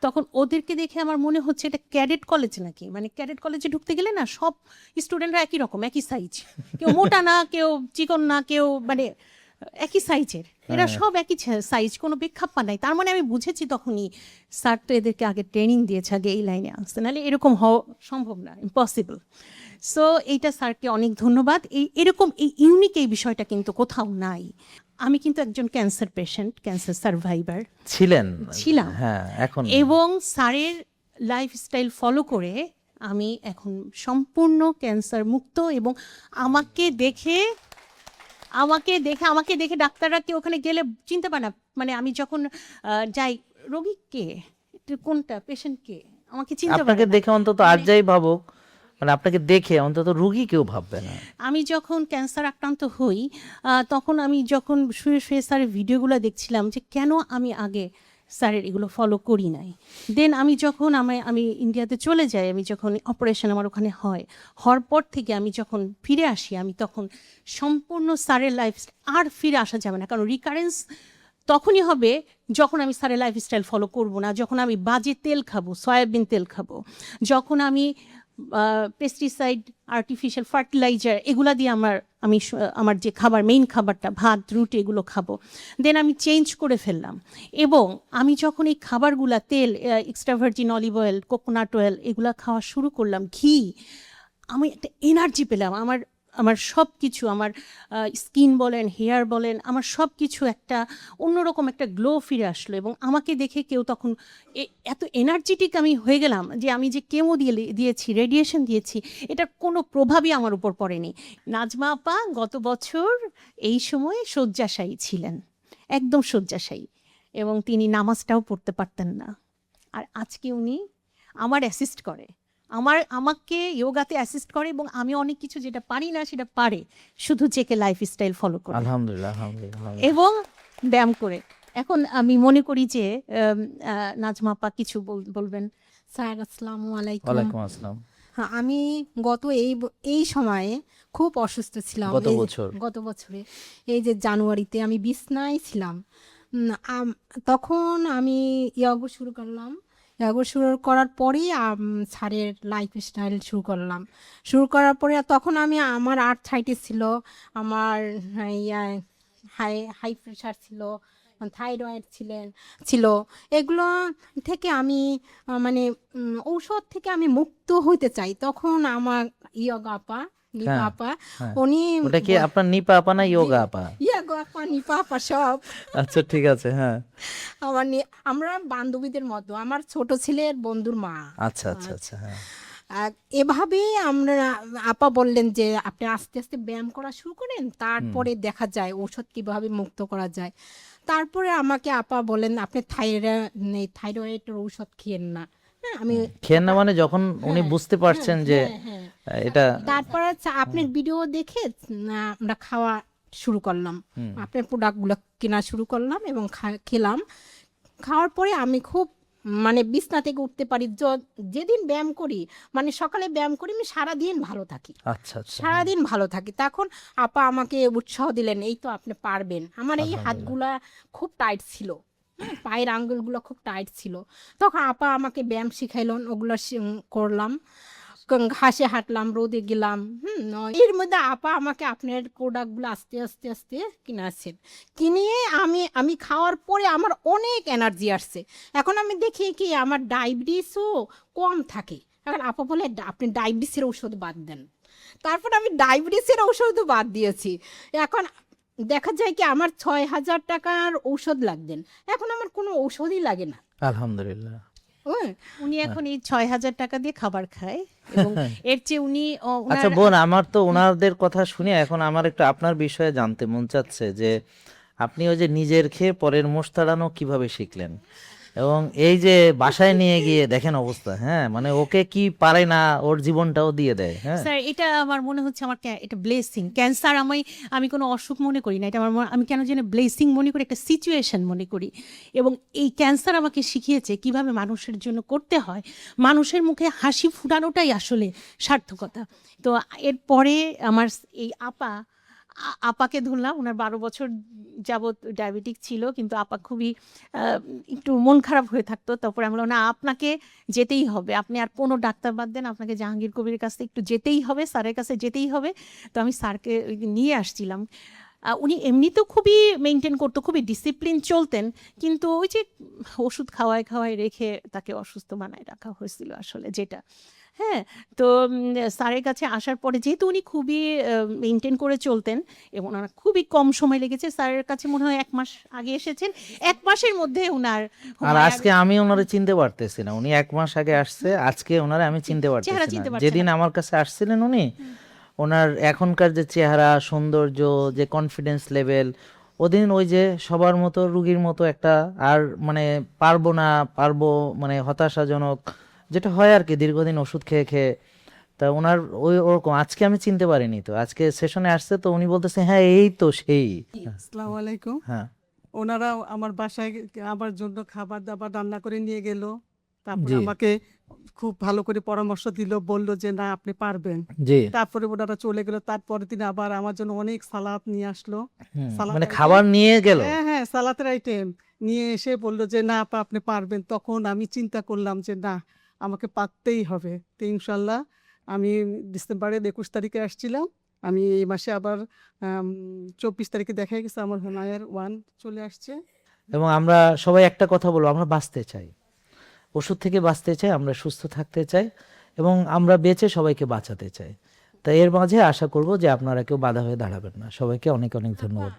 তখন ওদেরকে দেখে আমার মনে হচ্ছে এটা ক্যাডেট কলেজ নাকি, মানে ক্যাডেট কলেজে ঢুকতে গেলে না সব স্টুডেন্টরা একই রকম, একই সাইজ, কেউ মোটা না, কেউ চিকন না, কেউ মানে একই সাইজের, এরা সব একই সাইজ, কোনো বিক্ষাপ্পা নাই। তার মানে আমি বুঝেছি তখনই স্যার তো এদেরকে আগে ট্রেনিং দিয়েছে, আগে এই লাইনে আসতে, নাহলে এরকম হওয়া সম্ভব না, ইম্পসিবল। সো এইটা স্যারকে অনেক ধন্যবাদ। এরকম এই ইউনিক এই বিষয়টা কিন্তু কোথাও নাই। আমি কিন্তু একজন ক্যান্সার পেশেন্ট, ক্যান্সার সার্ভাইভার ছিলাম, হ্যাঁ, এখন এবং স্যারের লাইফস্টাইল ফলো করে আমি এখন সম্পূর্ণ ক্যান্সার মুক্ত। এবং আমাকে দেখে ডাক্তাররা কেউ ওখানে গেলে চিনতে পারে না, মানে আমি যখন যাই, রোগী কে, কোনটা পেশেন্ট কে, আমাকে চিনতে পারে আপনাকে না। দেখে অন্তত আর যাই ভাবুক, মানে আপনাকে দেখে অন্তত রুগী কেউ ভাববে না। আমি যখন ক্যান্সার আক্রান্ত হই, তখন আমি যখন শুয়ে শুয়ে স্যারের ভিডিওগুলো দেখছিলাম যে কেন আমি আগে স্যারের এগুলো ফলো করি নাই। দেন আমি যখন আমি ইন্ডিয়াতে চলে যাই, আমি যখন অপারেশন আমার ওখানে হওয়ার পর থেকে আমি যখন ফিরে আসি, আমি তখন সম্পূর্ণ স্যারের লাইফ আর ফিরে আসা যাবে না, কারণ রিকারেন্স তখনই হবে যখন আমি স্যারের লাইফস্টাইল ফলো করব না, যখন আমি বাজে তেল খাবো, সয়াবিন তেল খাবো, যখন আমি পেস্টিসাইড, আর্টিফিশিয়াল ফার্টিলাইজার এগুলা দিয়ে আমার যে খাবার, মেইন খাবারটা ভাত রুটি এগুলো খাবো। দেন আমি চেঞ্জ করে ফেললাম, এবং আমি যখন এই খাবারগুলা তেল, extra virgin olive oil, coconut oil এগুলা খাওয়া শুরু করলাম, ঘি, আমি একটা এনার্জি পেলাম। আমার সব কিছু, আমার স্কিন বলেন, হেয়ার বলেন, আমার সব কিছু একটা অন্যরকম একটা গ্লো ফিরে আসলো। এবং আমাকে দেখে কেউ তখন এত এনার্জেটিক আমি হয়ে গেলাম যে আমি যে কেমো দিয়েছি, রেডিয়েশন দিয়েছি, এটার কোনো প্রভাবই আমার উপর পড়েনি। নাজমা আপা গত বছর এই সময় শয্যাশায়ী ছিলেন, একদম শয্যাশায়ী, এবং তিনি নামাজটাও পড়তে পারতেন না। আর আজকে উনি আমার অ্যাসিস্ট করে, আমাকে যোগাতে অ্যাসিস্ট করে, এবং আমি অনেক কিছু যেটা পারি না সেটা পারে, শুধু জেকে লাইফস্টাইল ফলো করে আলহামদুলিল্লাহ, আলহামদুলিল্লাহ। এবং ব্যায়াম করে। এখন আমি মনে করি যে নাজমা আপা কিছু বলবেন। স্যার আসসালামু আলাইকুম। ওয়ালাইকুম আসসালাম। হ্যাঁ, আমি গত এই সময়ে খুব অসুস্থ ছিলাম। গত বছরে এই যে জানুয়ারিতে আমি বিছনায় ছিলাম। তখন আমি যোগা শুরু করলাম। যোগা শুরু করার পরেই স্যারের লাইফস্টাইল শুরু করার পরে তখন আমার আর্থ্রাইটিস ছিল, আমার হাই প্রেশার ছিল, থাইরয়েড ছিল। এগুলো থেকে আমি মানে ঔষধ থেকে আমি মুক্ত হইতে চাই। তখন আমার যোগা আপা, নিপা আপা, উনি ওটা কি আপনার নিপা আপা না যোগা আপা? যোগা আপা, নিপা আপা সব। আচ্ছা, ঠিক আছে। হ্যাঁ, আমরা বান্ধবীদের মতো, আমার ছোট ছেলের বন্ধুর মা। আচ্ছা আচ্ছা আচ্ছা। হ্যাঁ, এভাবে আমরা আপা বললেন যে আপনি আস্তে আস্তে ব্যায়াম করা শুরু করেন, তারপরে দেখা যায় ওষুধ কিভাবে মুক্ত করা যায়। তারপরে আমাকে আপা বলেন আপনি থাইরয়েডের ঔষধ খেয়েন না। আমি খেয়েন না মানে যখন উনি বুঝতে পারছেন যে এটা, তারপরে আপনার ভিডিও দেখে আমরা খাওয়া শুরু করলাম, আপনার প্রোডাক্টগুলো কেনা শুরু করলাম এবং খেলাম। খাওয়ার পরে আমি খুব মানে বিছনা থেকে উঠতে পারি। যেদিন ব্যায়াম করি, মানে সকালে ব্যায়াম করি, আমি সারাদিন ভালো থাকি। আচ্ছা আচ্ছা, সারাদিন ভালো থাকি। তখন আপা আমাকে উৎসাহ দিলেন, এই তো আপনি পারবেন। আমার এই হাতগুলা খুব টাইট ছিল, পায়ের আঙ্গুলগুলো খুব টাইট ছিল। তখন আপা আমাকে ব্যায়াম শিখাইলেন, ওগুলো করলাম, ঘাসে হাঁটলাম, রোদে গেলাম। এর মধ্যে আপা আমাকে আপনার প্রোডাক্টগুলো আস্তে আস্তে আস্তে কিনিয়ে আমি খাওয়ার পরে আমার অনেক এনার্জি আসছে। এখন আমি দেখি কি আমার ডায়াবেটিসও কম থাকে। এখন আপা বলে আপনি ডায়াবেটিসের ঔষধ বাদ দেন। তারপর আমি ডায়াবেটিসের ঔষধও বাদ দিয়েছি। এখন দেখা যায় কি আমার 6,000 টাকার ঔষধ লাগতেন, এখন আমার কোনো ঔষধই লাগে না। আলহামদুলিল্লাহ। উনি এখন এই 6,000 টাকা দিয়ে খাবার খায়, এবং এর চেয়ে উনি আচ্ছা বোন, আমার তো ওনাদের কথা শুনে এখন আমার একটু আপনার বিষয়ে জানতে মন চাচ্ছে যে আপনি ওই যে নিজের খেয়ে পরের মোস্তাড়ানো কিভাবে শিখলেন, এবং এই যে বাসায় নিয়ে গিয়ে দেখেন অবস্থা। হ্যাঁ, মানে ওকে কি পারে না, ওর জীবনটাও দিয়ে দেয়। হ্যাঁ স্যার, এটা আমার মনে হচ্ছে এটা ব্লেসিং। ক্যান্সার আমি কোনো অসুখ মনে করি না, এটা আমি কেন যেন ব্লেসিং মনে করি, একটা সিচুয়েশন মনে করি। এবং এই ক্যান্সার আমাকে শিখিয়েছে কিভাবে মানুষের জন্য করতে হয়। মানুষের মুখে হাসি ফুটানোটাই আসলে সার্থকতা। তো এরপরে আমার এই আপাকে ধরলাম। ওনার 12 বছর যাবৎ ডায়াবেটিক ছিল, কিন্তু আপা খুবই একটু মন খারাপ হয়ে থাকতো। তারপরে আমি বললাম না, আপনাকে যেতেই হবে, আপনি আর কোনো ডাক্তার বাদ দেন, আপনাকে জাহাঙ্গীর কবিরের কাছে একটু যেতেই হবে, স্যারের কাছে যেতেই হবে। তো আমি স্যারকে নিয়ে আসছিলাম। উনি এমনিতেও খুবই মেনটেন করতো, খুবই ডিসিপ্লিন চলতেন, কিন্তু ওই যে ওষুধ খাওয়ায় রেখে তাকে অসুস্থ বানায় রাখা হয়েছিল আসলে, যেটা। হ্যাঁ, তো স্যারের কাছে আসার পরে যেহেতু উনি খুবই মেনটেন করে চলতেন এবং ওনার খুবই কম সময় লেগেছে, স্যারের কাছে মনে হয় 1 মাস আগে এসেছেন, 1 মাসের মধ্যে ওনার। আর আজকে আমি ওনারে চিনতে পারতেছি না, উনি 1 মাস আগে আসছে, আজকে ওনারে আমি চিনতে পারতেছি না। যেদিন আমার কাছে আসছিলেন উনি, ওনার এখনকার যে চেহারা, সৌন্দর্য, যে কনফিডেন্স লেভেল, ওদিন ওই যে সবার মতো রুগীর মতো একটা, আর মানে পারবো মানে হতাশাজনক যেটা হয় আর কি, দীর্ঘদিন ওষুধ খেয়ে খেয়ে। তা ওনার ওরকম আজকে আমি চিনতে পারিনি। তো আজকে সেশনে আসছে, তো উনি বলতেছে হ্যাঁ এই তো সেই। আসসালামু আলাইকুম। হ্যাঁ, ওনারা আমার বাসায় আমার জন্য খাবার দাবার রান্না করে নিয়ে গেল। তারপর জি। আমাকে খুব ভালো করে পরামর্শ দিল, বলল যে না আপনি পারবেন। জি। তারপরে ওনারা চলে গেল। তারপরের দিন আবার আমার জন্য অনেক সালাদ নিয়ে আসলো। সালাদ মানে item- খাবার নিয়ে গেল। হ্যাঁ, সালাতের আইটেম নিয়ে এসে বললো যে না আপা আপনি পারবেন। তখন আমি চিন্তা করলাম যে না, আমাকে পারতেই হবে। তো ইনশাল্লাহ আমি ডিসেম্বরের 21 তারিখে আসছিলাম, আমি এই মাসে আবার 24 তারিখে দেখা গেছে আমার হোমায়ের 1 চলে আসছে। এবং আমরা সবাই একটা কথা বলবো, আমরা বাঁচতে চাই, ওষুধ থেকে বাঁচতে চাই, আমরা সুস্থ থাকতে চাই এবং আমরা বেঁচে সবাইকে বাঁচাতে চাই। তাই এর মাঝে আশা করব যে আপনারা কেউ বাধা হয়ে দাঁড়াবেন না। সবাইকে অনেক অনেক ধন্যবাদ।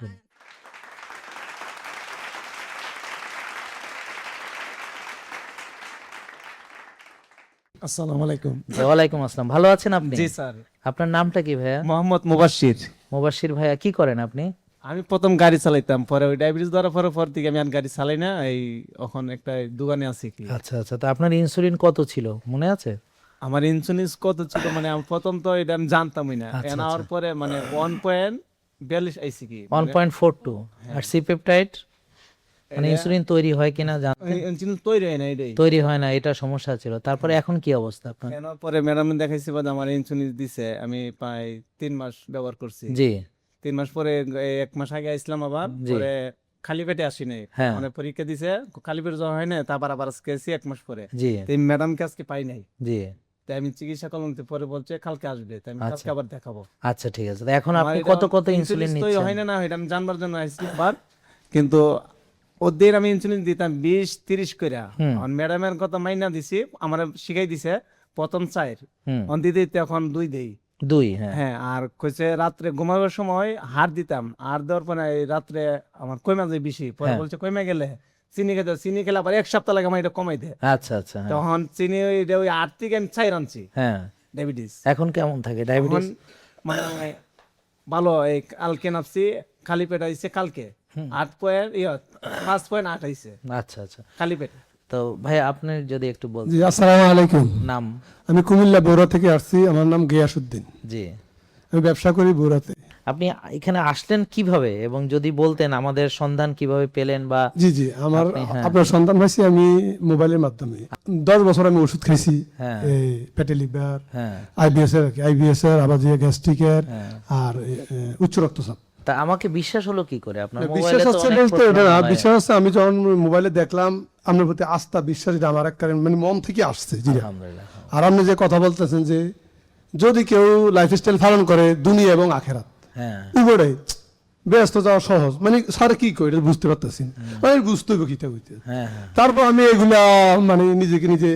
আসসালামু আলাইকুম। ওয়ালাইকুম আসসালাম। ভালো আছেন আপনি? জি স্যার। আপনার নামটা কি ভাইয়া? মোহাম্মদ মুবাশশির। মুবাশশির ভাইয়া, কি করেন আপনি? আমি প্রথম গাড়ি চালাইতাম, পরে ওই ডায়াবেটিস ধরার পর থেকে আমি আর গাড়ি চালাই না, এই এখন একটা দোকানে আছি কি। আচ্ছা আচ্ছা, তা আপনার ইনসুলিন কত ছিল মনে আছে? আমার ইন্স্যুরেন্স কত ছিল মানে আমি প্রথম তো এটা আমি জানতামই না, আচ্ছা, নেওয়ার আচ্ছা। পরে মানে 1.42 আইসি কি 1.42। আর সি পেপটাইড মানে ইনসুলিন তৈরি হয় কিনা জানতেন? ইন্স্যুরেন্স তৈরি হয় না, এটাই তৈরি হয় না, এটা সমস্যা ছিল। তারপরে এখন কি অবস্থা আপনার? কেন পরে ম্যাডাম দেখাইছি বাদ আমার ইন্স্যুরেন্স দিছে, আমি প্রায় 3 মাস ব্যবহার করছি। জি। 3 মাস পরে 1 মাস আগে আসলাম আবার, জি। পরে খালি পেটে আসি নাই, হ্যাঁ। মানে পরীক্ষা দিছে খালি পেটে যাওয়া হয় না, তারপর আবার আজকে এসেছি 1 মাস পরে। জি তাই ম্যাডামকে আজকে পাই নাই, জি। তাই আমি চিকিৎসা করলাম, তো পরে বলছে কালকে আসবে, তাই আমি আচ্ছা। কালকে আবার দেখাবো। আচ্ছা ঠিক আছে। তা এখন আমার আপনি এটা কত কত ইনসুলিন ইনসুলিন তৈরি নিচ্ছেন? হয় না, না এটা আমি জানবার জন্য আসছি আবার, কিন্তু ওদের আমি ইনসুলিন দিতাম 20-30 করে। আর ম্যাডামের কথা মাইনা দিছি, আমার শিখাই দিছে প্রথম 4 অন দিতে দিতে এখন 2 দেই। 2, হ্যাঁ। হ্যাঁ, আর কইছে রাত্রে ঘুমাবার সময় হাড় দিতাম, আর দেওয়ার পরে এই রাত্রে আমার কইমা যায় বেশি, পরে হ্যাঁ। বলছে কইমা গেলে চিনি খেতে, চিনি খেলে আবার 1 সপ্তাহ লাগে আমার এটা কমাই দেয়। আচ্ছা আচ্ছা, হ্যাঁ। তখন চিনি ওই 8 থেকে আমি 4 আনছি। হ্যাঁ। ডায়াবেটিস এখন কেমন থাকে ডায়াবেটিস? মানে ভালো, এই কালকে নাপছি খালি পেট আইছে, কালকে 5.8 আইছে আচ্ছা আচ্ছা, খালি পেট। তো ভাই আপনি যদি একটু বলতেন। জি আসসালামু আলাইকুম। নাম? আমি কুমিল্লা বগুড়া থেকে আসছি, আমার নাম গিয়াসউদ্দিন। জি। আমি ব্যবসা করি বগুড়াতে। আপনি এখানে আসলেন কিভাবে এবং যদি বলতেন আমাদের সন্ধান কিভাবে পেলেন বা? জি জি, আমার হ্যাঁ। আপনার সন্তান হয়েছে আমি মোবাইলের মাধ্যমে। 10 বছর আমি ওষুধ খাইছি, হ্যাঁ। এই পেটে লিভার, হ্যাঁ। আইবিএস এর, আবার যে গ্যাস্ট্রিকের আর উচ্চ রক্তচাপ। তা আমাকে বিশ্বাস হলো কি করে? আপনার বিশ্বাস মোবাইলে তো হচ্ছে অনেক বলতে এটা না, প্রশ্ন হয়। বিশ্বাস হচ্ছে আমি যখন মোবাইলে দেখলাম আপনার প্রতি আস্থা বিশ্বাস, এটা আমার একটা মানে মন থেকে আসছে। জি, আলহামদুলিল্লাহ। আর আপনি যে কথা বলতেছেন যে যদি কেউ লাইফস্টাইল পালন করে দুনিয়া এবং আখেরাত হ্যাঁ। উভয়টাই ব্যস্ত যাওয়া সহজ, মানে স্যার কি কই এটা বুঝতে পারতেছি না, মানে বুঝতে হবে কিটা হইতে। হ্যাঁ। তারপর আমি এগুলা মানে নিজেকে নিজে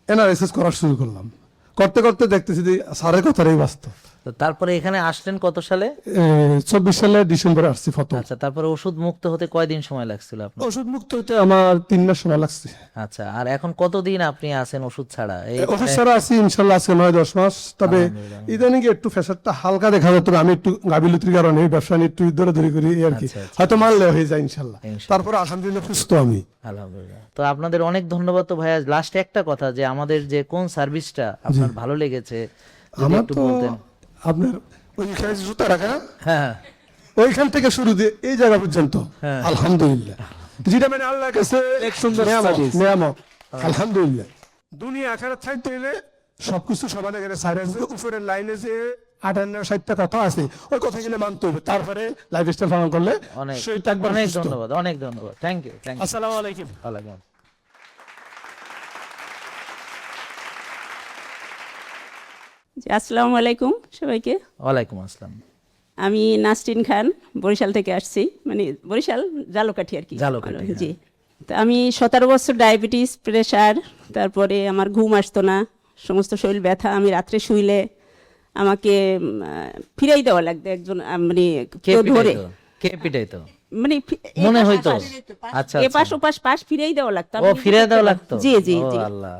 অ্যানালাইসিস করা শুরু করলাম, করতে করতে দেখতেছি যে স্যারের কথাটাই বাস্তব। তো তারপরে এখানে আসলেন কত সালে? 24 সালে ডিসেম্বরে আসছি প্রথম। আচ্ছা, তারপরে ওষুধ মুক্ত হতে কয়দিন সময় লাগছিল আপনার? ওষুধ মুক্ত হতে আমার 3 মাস সময় লাগছে। আচ্ছা, আর এখন কতদিন আপনি আছেন ওষুধ ছাড়া? ওষুধ ছাড়া আছি ইনশাল্লাহ আজকে 9-10 মাস। তবে ইদানিং একটু প্রেশারটা হালকা দেখা যাচ্ছে, আমি একটু গাবিলতির কারণে ব্যবসা নিয়ে একটু দৌড়াদৌড়ি করি আর কি, হয়তো মানলে হয়ে যায় ইনশাল্লাহ। তারপরে আলহামদুলিল্লাহ সুস্থ আমি। আলহামদুলিল্লাহ। তো আপনাদের অনেক ধন্যবাদ। তো ভাইয়া লাস্ট একটা কথা, যে আমাদের যে কোন সার্ভিসটা আপনার ভালো লেগেছে যদি আমার একটু তো বলতেন। আপনার ওইখানে জুতা রাখা, হ্যাঁ, ওইখান থেকে শুরু দিয়ে এই জায়গা পর্যন্ত আলহামদুলিল্লাহ, যেটা মানে আল্লাহর কাছে এক সুন্দর নিয়ামত। আলহামদুলিল্লাহ, দুনিয়া আখেরাত চাইতে গেলে সবকিছু সমান এখানে সাইরাজে উপরের লাইনে যে 58-60টা কথা আছে, ওই কথা গেলে মানতে হবে, তারপরে লাইফস্টাইল পালন করলে অনেক শরীরটা একবার অনেক সুস্থ। ধন্যবাদ, অনেক ধন্যবাদ। Thank you, thank you. আসসালামু আলাইকুম। ওয়ালাইকুম। আসসালামু আলাইকুম সবাইকে। ওয়ালাইকুম আসসালাম। আমি নাসরিন খান, বরিশাল থেকে আসছি, মানে বরিশাল জালকাঠি আর কি। জালকাঠি, জি। তো আমি 17 বছর ডায়াবেটিস, প্রেশার, তারপরে আমার ঘুম আসতো না, সমস্ত শরীর ব্যথা, আমি রাত্রে শুইলে আমাকে ফিরাই দেওয়া লাগতো একজন, মানে কেউ ধরে কে পিটাইতো মানে মনে হইতো? আচ্ছা, এপাশ ওপাশ পাশ ফিরাই দেওয়া লাগতো। ও ফিরাই দেওয়া লাগতো? জি জি ও জি। আল্লাহ,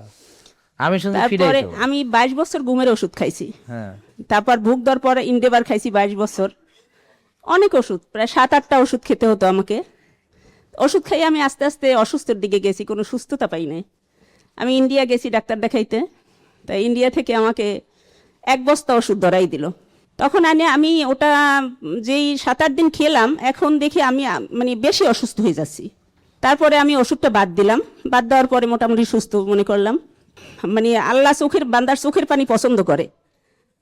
আমি শুনছি তারপরে ফিরাইতো। আমি 22 বছর ঘুমের ওষুধ খাইছি। হ্যাঁ। তারপর ভুক দেওয়ার পরে ইন্ডেবার খাইছি 22 বছর, অনেক ওষুধ, প্রায় 7-8টা ওষুধ খেতে হতো আমাকে। ওষুধ খাই আমি আস্তে আস্তে অসুস্থের দিকে গেছি, কোনো সুস্থতা পাই নাই। আমি ইন্ডিয়া গেছি ডাক্তার দেখাইতে, তাই ইন্ডিয়া থেকে আমাকে 1 বস্তা ওষুধ ধরাই দিল। তখন আমি ওটা যেই 7-8 দিন খেলাম, এখন দেখি আমি মানে বেশি অসুস্থ হয়ে যাচ্ছি। তারপরে আমি ওষুধটা বাদ দিলাম, বাদ দেওয়ার পরে মোটামুটি সুস্থ মনে করলাম। মানে আল্লাহ বান্দার চোখের পানি পছন্দ করে।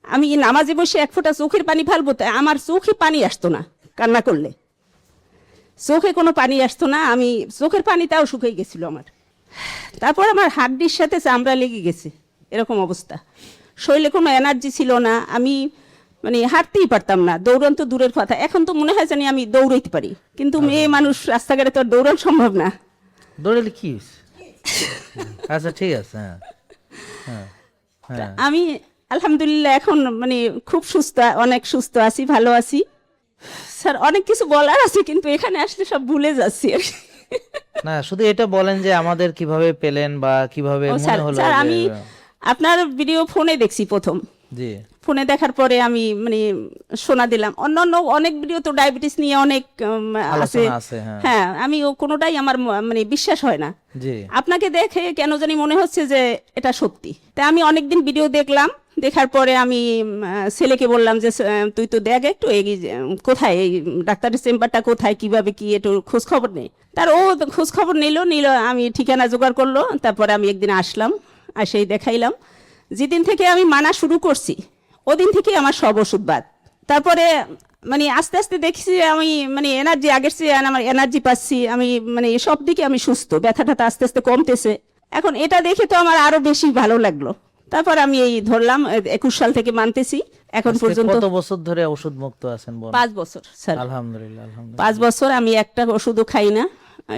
আমি নামাজে বসে 1 ফোঁটা চোখের পানি ফেলবো, তাই আমার চোখে পানি আসতো না, কান্না করলে চোখে কোনো পানি আসতো না, আমি চোখের পানিটাও শুকিয়ে গেছিল আমার। তারপর আমার হাড্ডির সাথে চামড়া লেগে গেছে, এরকম অবস্থা, শরীরে কোনো এনার্জি ছিল না, আমি মানে হাঁটতেই পারতাম না, দৌড়ান তো দূরের কথা। এখন তো মনে হয় জানি আমি দৌড়াইতে পারি, কিন্তু মেয়ে মানুষ রাস্তাঘাটে তো আর দৌড়ানো সম্ভব না। দৌড়ালে কি হয়েছে? আচ্ছা ঠিক আছে, হ্যাঁ হ্যাঁ হ্যাঁ। আমি আলহামদুলিল্লাহ এখন মানে খুব সুস্থ, অনেক সুস্থ আছি, ভালো আছি। স্যার অনেক কিছু বলার আছে কিন্তু এখানে আসলে সব ভুলে যাচ্ছি আর কি। না শুধু এটা বলেন যে আমাদের কিভাবে পেলেন বা কিভাবে ও মনে স্যার, হলো স্যার যে- আমি আপনার ভিডিও ফোনে দেখছি প্রথম। জি ফোনে দেখার পরে আমি মানে শোনা দিলাম, অন্যান্য অনেক ভিডিও তো ডায়াবেটিস নিয়ে অনেক আছে। আলোচনা আছে, হ্যাঁ হ্যাঁ, আমি ও কোনোটাই আমার মানে বিশ্বাস হয় না। জি আপনাকে দেখে কেন জানি মনে হচ্ছে যে এটা সত্যি। তাই আমি অনেকদিন ভিডিও দেখলাম, দেখার পরে আমি ছেলেকে বললাম যে তুই তো দেখ একটু কোথায় এই ডাক্তারের চেম্বারটা কোথায়, কিভাবে কি একটু খোঁজ খবর নেই। তার ও খোঁজ খবর নিল, আমি ঠিকানা জোগাড় করলো, তারপরে আমি একদিন আসলাম, সেই দেখাইলাম। যেদিন থেকে আমি মানা শুরু করছি ওদিন থেকে আমার সব ওষুধ বাদ। তারপরে মানে আস্তে আস্তে দেখছি আমি মানে এনার্জি আগের চেয়ে আমার এনার্জি পাচ্ছি, আমি মানে সব দিকে আমি সুস্থ, ব্যথা ট্যাথা আস্তে আস্তে কমতেছে। এখন এটা দেখে তো আমার আরো বেশি ভালো লাগলো। তারপর আমি এই ধরলাম 21 সাল থেকে মানতেছি এখন আজকে পর্যন্ত। কত বছর ধরে ওষুধ মুক্ত আছেন বলেন? 5 বছর স্যার। আলহামদুলিল্লাহ আলহামদুলিল্লাহ। 5 বছর আমি একটা ওষুধও খাই না।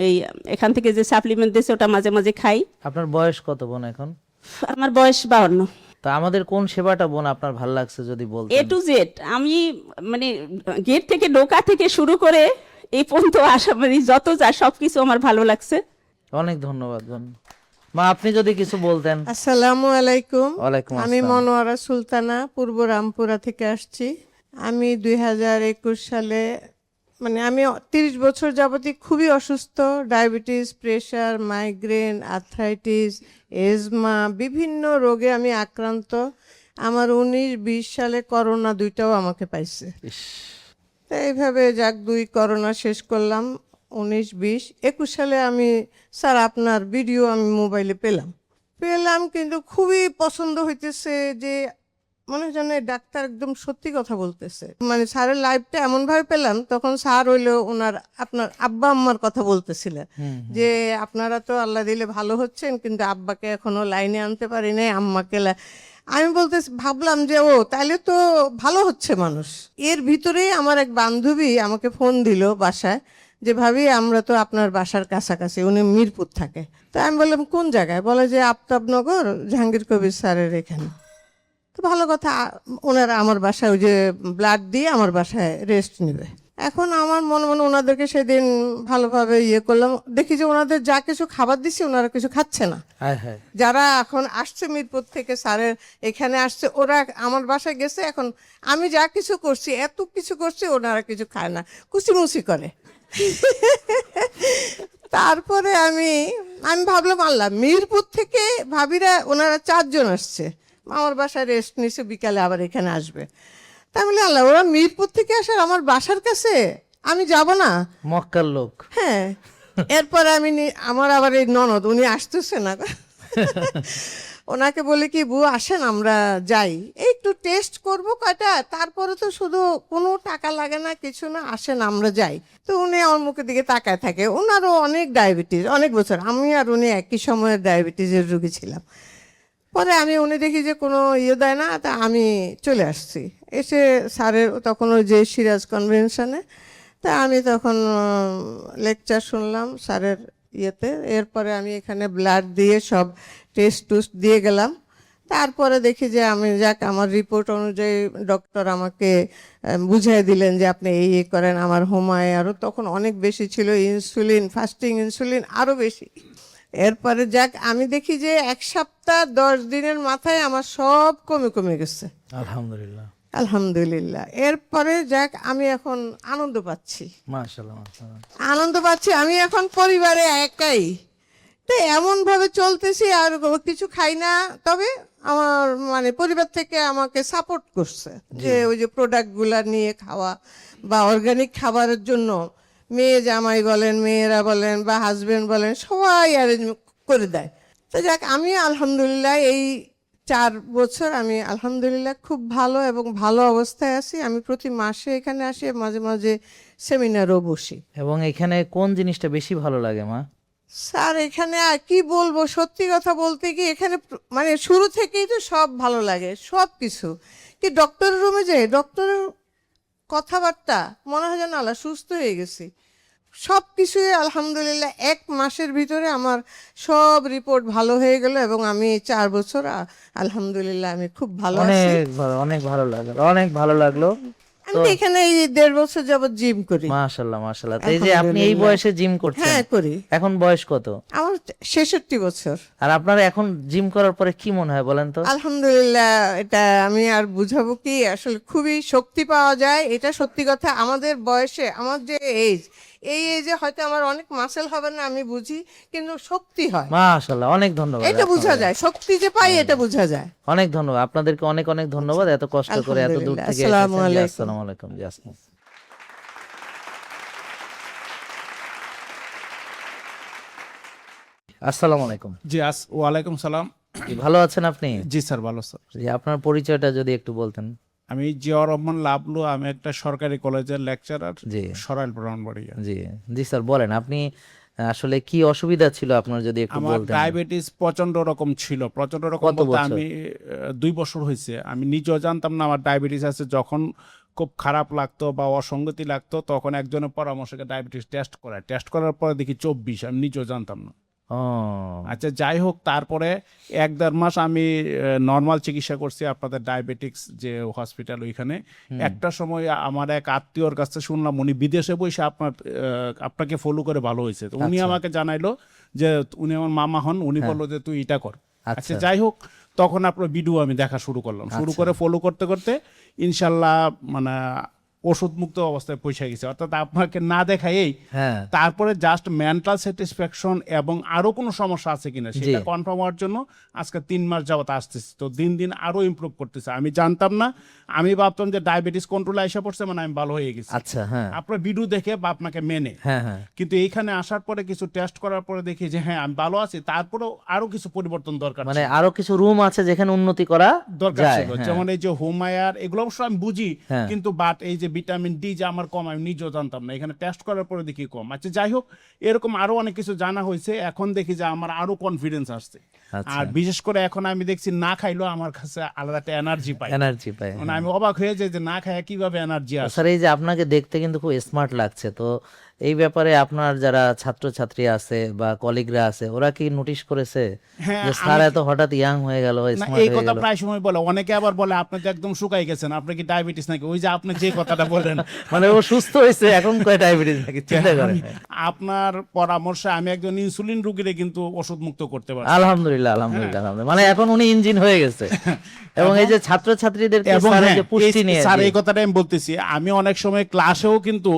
এই এখান থেকে যে সাপ্লিমেন্ট দিয়েছে ওটা মাঝে মাঝে খাই। আপনার বয়স কত বোন এখন? আমার বয়স 52। তা আমাদের কোন সেবাটা বোন আপনার ভালো লাগছে যদি বলতেন? A to Z আমি মানে গেট থেকে ঢোকা থেকে শুরু করে এই পর্যন্ত আসা মানে যত যা সবকিছু আমার ভালো লাগছে। অনেক ধন্যবাদ বোন। মা আপনি যদি কিছু বলতেন। আসসালামু আলাইকুম। ওয়ালাইকুম আমি আসসালাম। মনোয়ারা সুলতানা, পূর্ব রামপুরা থেকে আসছি। আমি 2021 সালে মানে আমি 30 বছর যাবতই খুবই অসুস্থ, diabetes, pressure, migraine, arthritis, asthma, বিভিন্ন রোগে আমি আক্রান্ত। আমার 19-20 সালে করোনা দুইটাও আমাকে পাইছে। তো এইভাবে যাক 2 করোনা শেষ করলাম, 19-20। 21 সালে আমি স্যার আপনার ভিডিও আমি মোবাইলে পেলাম কিন্তু খুবই পছন্দ হইতেছে যে মনে হয় যেন এই ডাক্তার একদম সত্যি কথা বলতেছে। মানে স্যারের লাইভটা এমনভাবে পেলাম, তখন স্যার হইলো ওনার আপনার আব্বা আম্মার কথা বলতেছিলেন যে আপনারা তো আল্লাহ দিলে ভালো হচ্ছেন, কিন্তু আব্বাকে এখনো লাইনে আনতে পারি নাই, আম্মাকে আমি ভাবলাম যে ও তাহলে তো ভালো হচ্ছে মানুষ। এর ভিতরেই আমার এক বান্ধবী আমাকে ফোন দিল বাসায় যে ভাবি আমরা তো আপনার বাসার কাছাকাছি, উনি মিরপুর থাকে। তো আমি বললাম কোন জায়গায়? বলে যে আফতাবনগর, জাহাঙ্গীর কবির স্যারের এখানে। তো ভালো কথা, ওনারা আমার বাসায় ওই যে ব্লাড দিয়ে আমার বাসায় রেস্ট নেবে। এখন আমার মনে মনে ওনাদেরকে সেদিন ভালোভাবে করলাম, দেখি যে ওনাদের যা কিছু খাবার দিছি ওনারা কিছু খাচ্ছে না। যারা এখন আসছে মিরপুর থেকে স্যারের এখানে আসছে, ওরা আমার বাসায় গেছে, এখন আমি যা কিছু করছি এত কিছু করছি ওনারা কিছু খায় না, কুচিমুচি করে। তারপরে আমি ভাবলাম আল্লাহ, মিরপুর থেকে ভাবিরা ওনারা 4 জন আসছে, আমার বাসায় রেস্ট নিছে, বিকালে আবার এখানে আসবে। তাই বলে আল্লাহ, ওরা মিরপুর থেকে আসার আমার বাসার কাছে, আমি যাব না? মক্কার লোক। হ্যাঁ। এরপরে আমার আবার এই ননদ উনি আসতেছে না, ওনাকে বলে কি বউ আসেন আমরা যাই, একটু টেস্ট করব কয়টা, তারপরে তো শুধু কোনো টাকা লাগে না কিছু না, আসেন আমরা যাই। তো উনি আমার মুখের দিকে তাকায় থাকে। ওনারও অনেক ডায়াবেটিস, অনেক বছর, আমি আর উনি একই সময়ে ডায়াবেটিসের রোগী ছিলাম। পরে উনি দেখি যে কোনো দেয় না, তা আমি চলে আসছি। এসে স্যারের তখন ওই যে সিরাজ কনভেনশনে, তা আমি তখন লেকচার শুনলাম স্যারের এরপরে আমি এখানে ব্লাড দিয়ে সব টেস্ট টুস্ট দিয়ে গেলাম। তারপরে দেখি যে যাক আমার রিপোর্ট অনুযায়ী ডক্টর আমাকে বুঝিয়ে দিলেন যে আপনি এই করেন। আমার হোমায় আরও তখন অনেক বেশি ছিল, ইনসুলিন, ফাস্টিং ইনসুলিন আরও বেশি। এরপরে যাক আমি দেখি যে 1 সপ্তাহ 10 দিনের মাথায় আমার সব কমে গেছে। আলহামদুলিল্লাহ আলহামদুলিল্লাহ। এরপরে যাক আমি এখন আনন্দ পাচ্ছি, মাশাআল্লাহ মাশাআল্লাহ আনন্দ পাচ্ছি। আমি এখন পরিবারে একাই, তো এমনভাবে চলতেছি, আর কিছু খাই না। তবে আমার মানে পরিবার থেকে আমাকে সাপোর্ট করছে যে ওই যে প্রোডাক্টগুলা নিয়ে খাওয়া বা অর্গানিক খাবারের জন্য মেয়ে জামাই বলেন, মেয়েরা বলেন বা হাজবেন্ড বলেন, সবাই অ্যারেঞ্জ করে দেয়। তো যাক আমি আলহামদুলিল্লাহ এই 4 বছর আমি আলহামদুলিল্লাহ খুব ভালো এবং ভালো অবস্থায় আছি। আমি প্রতি মাসে এখানে আসি, মাঝে মাঝে সেমিনারও বসি। এবং এখানে কোন জিনিসটা বেশি ভালো লাগে মা? স্যার এখানে আর কি বলবো, সত্যি কথা বলতে কি এখানে মানে শুরু থেকেই তো সব ভালো লাগে, সব কিছু। কি ডক্টরের রুমে যাই, ডক্টরের কথাবার্তা মনে হয় যেন আল্লাহ সুস্থ হয়ে গেছি। সব কিছুই আলহামদুলিল্লাহ 1 মাসের ভিতরে আমার সব রিপোর্ট ভালো হয়ে গেল এবং আমি 4 বছর আলহামদুলিল্লাহ আমি খুব ভালো আছি। অনেক ভালো লাগলো, অনেক ভালো লাগলো। আমি তো এখানে এই 1.5 বছর যাবত জিম করি। মাশাআল্লাহ মাশাআল্লাহ। তো এই যে আপনি এই বয়সে জিম করছেন? হ্যাঁ করি। এখন বয়স কত? আমার 66 বছর। আর আপনার এখন জিম করার পরে কি মনে হয় বলেন তো? আলহামদুলিল্লাহ, এটা আমি আর বুঝাবো কি, আসলে খুবই শক্তি পাওয়া যায়, এটা সত্যি কথা। আমাদের বয়সে, আমার যে এজ, এই এজে হয়তো আমার অনেক মাসেল হবে না আমি বুঝি, কিন্তু শক্তি হয়। মাশাআল্লাহ, অনেক ধন্যবাদ। এটা বোঝা যায়, শক্তি যে পাই এটা বোঝা যায়। অনেক ধন্যবাদ আপনাদেরকে, অনেক অনেক ধন্যবাদ এত কষ্ট করে এত দূর থেকে এসেছেন। আসসালামু আলাইকুম। আসসালামু আলাইকুম। জি আসসালাম। আসসালামু আলাইকুম। জি ওয়ালাইকুম সালাম। জি, ভালো আছেন আপনি? জি স্যার, ভালো স্যার। জি, আপনার পরিচয়টা যদি একটু বলতেন। আমি জিয়াউর রহমান লাবলু, আমি একটা সরকারি কলেজের লেকচারার, জি সরাইল ব্রাহ্মণবাড়িয়া। জি জি স্যার, বলেন আপনি আসলে কি অসুবিধা ছিল আপনার, যদি একটু আমার বলতেন। ডায়াবেটিস প্রচন্ড রকম ছিল, প্রচন্ড রকম কত বলতে বছর? আমি 2 বছর হয়েছে। আমি নিজেও জানতাম না আমার ডায়াবেটিস আছে। যখন খুব খারাপ লাগতো বা অসঙ্গতি লাগতো তখন একজনের পরামর্শকে ডায়াবেটিস টেস্ট করার পরে দেখি 24, আমি নিজেও জানতাম না। ও আচ্ছা, যাই হোক, তারপরে 1-1.5 মাস আমি নর্মাল চিকিৎসা করছি আপনাদের ডায়াবেটিক্স যে হসপিটাল ওইখানে। একটা সময় আমার এক আত্মীয়র কাছে শুনলাম উনি বিদেশে বসে আপনাকে ফলো করে ভালো হয়েছে। তো উনি আমাকে জানাইলো যে উনি আমার মামা হন, উনি বললো যে তুই এটা কর। আচ্ছা, যাই হোক, তখন আপনার ভিডিও আমি দেখা শুরু করলাম। শুরু করে ফলো করতে করতে ইনশাল্লাহ মানে ওষুধ মুক্ত অবস্থায় পৌঁছে গেছে। অর্থাৎ আপনাকে না দেখাই তারপরে জাস্ট মেন্টাল স্যাটিসফ্যাকশন এবং আরো কোনো সমস্যা আছে কিনা সেটা কনফার্ম হওয়ার জন্য আজকে 3 মাস যাবত আসতেছি। তো দিন দিন আরো ইমপ্রুভ করতেছে। আমি জানতাম না, আমি ভাবতাম যে ডায়াবেটিস কন্ট্রোলে এসে পড়ছে মানে আমি ভালো হয়ে গেছি। আচ্ছা, হ্যাঁ, আপনার ভিডিও দেখে বা আপনাকে মেনে। কিন্তু এইখানে আসার পরে কিছু টেস্ট করার পরে দেখি যে হ্যাঁ আমি ভালো আছি, তারপরেও আরো কিছু পরিবর্তন দরকার, মানে আরো কিছু রুম আছে যেখানে উন্নতি করা দরকার যায়। ছিল। যেমন এই যে হোমায়ার, এগুলো অবশ্য আমি বুঝি, কিন্তু বাট এই যে ভিটামিন ডি যে আমার কম, আমি নিজেও জানতাম না। এখানে টেস্ট করার পরে দেখি কম। আচ্ছা, যাই হোক, এরকম আরো অনেক কিছু জানা হয়েছে। এখন দেখি যে আমার আরো কনফিডেন্স আসছে। আর বিশেষ করে এখন আমি দেখছি না খাইলেও আমার কাছে আলাদা একটা এনার্জি পাই। মানে আমি অবাক হয়ে যাই যে না খায় কিভাবে এনার্জি আসে। স্যার, এই যে আপনাকে দেখতে কিন্তু খুব স্মার্ট লাগছে, তো এই ব্যাপারে আপনার যারা ছাত্রছাত্রী আছে বা কলিগরা আছে ওরা কি নোটিশ করেছে যে স্যার এত হঠাৎ ইয়াং হয়ে গেল, স্মার্ট এই হয়ে কথা গেল? প্রায় সময় বলে। অনেকে আবার বলে আপনি তো একদম শুকাই গেছেন, আপনি কি ডায়াবেটিস নাকি? ওই যে আপনি যে কথাটা বলেন মানে ও সুস্থ হয়েছে এখন কয় ডায়াবেটিস নাকি, চিন্তা করেন। আপনার পরামর্শে আমি একজন ইনসুলিন রোগীরে কিন্তু ওষুধ মুক্ত করতে পারি। আলহামদুলিল্লাহ, আলহামদুলিল্লাহ, আলহামদুলিল্লাহ। মানে এখন উনি ইঞ্জিন হয়ে গেছে। এবং এই যে ছাত্রছাত্রীদেরকে স্যারের যে পুষ্টি নিয়ে, স্যার এই কথাটা আমি বলতেছি, আমি অনেক সময় ক্লাসেও কিন্তু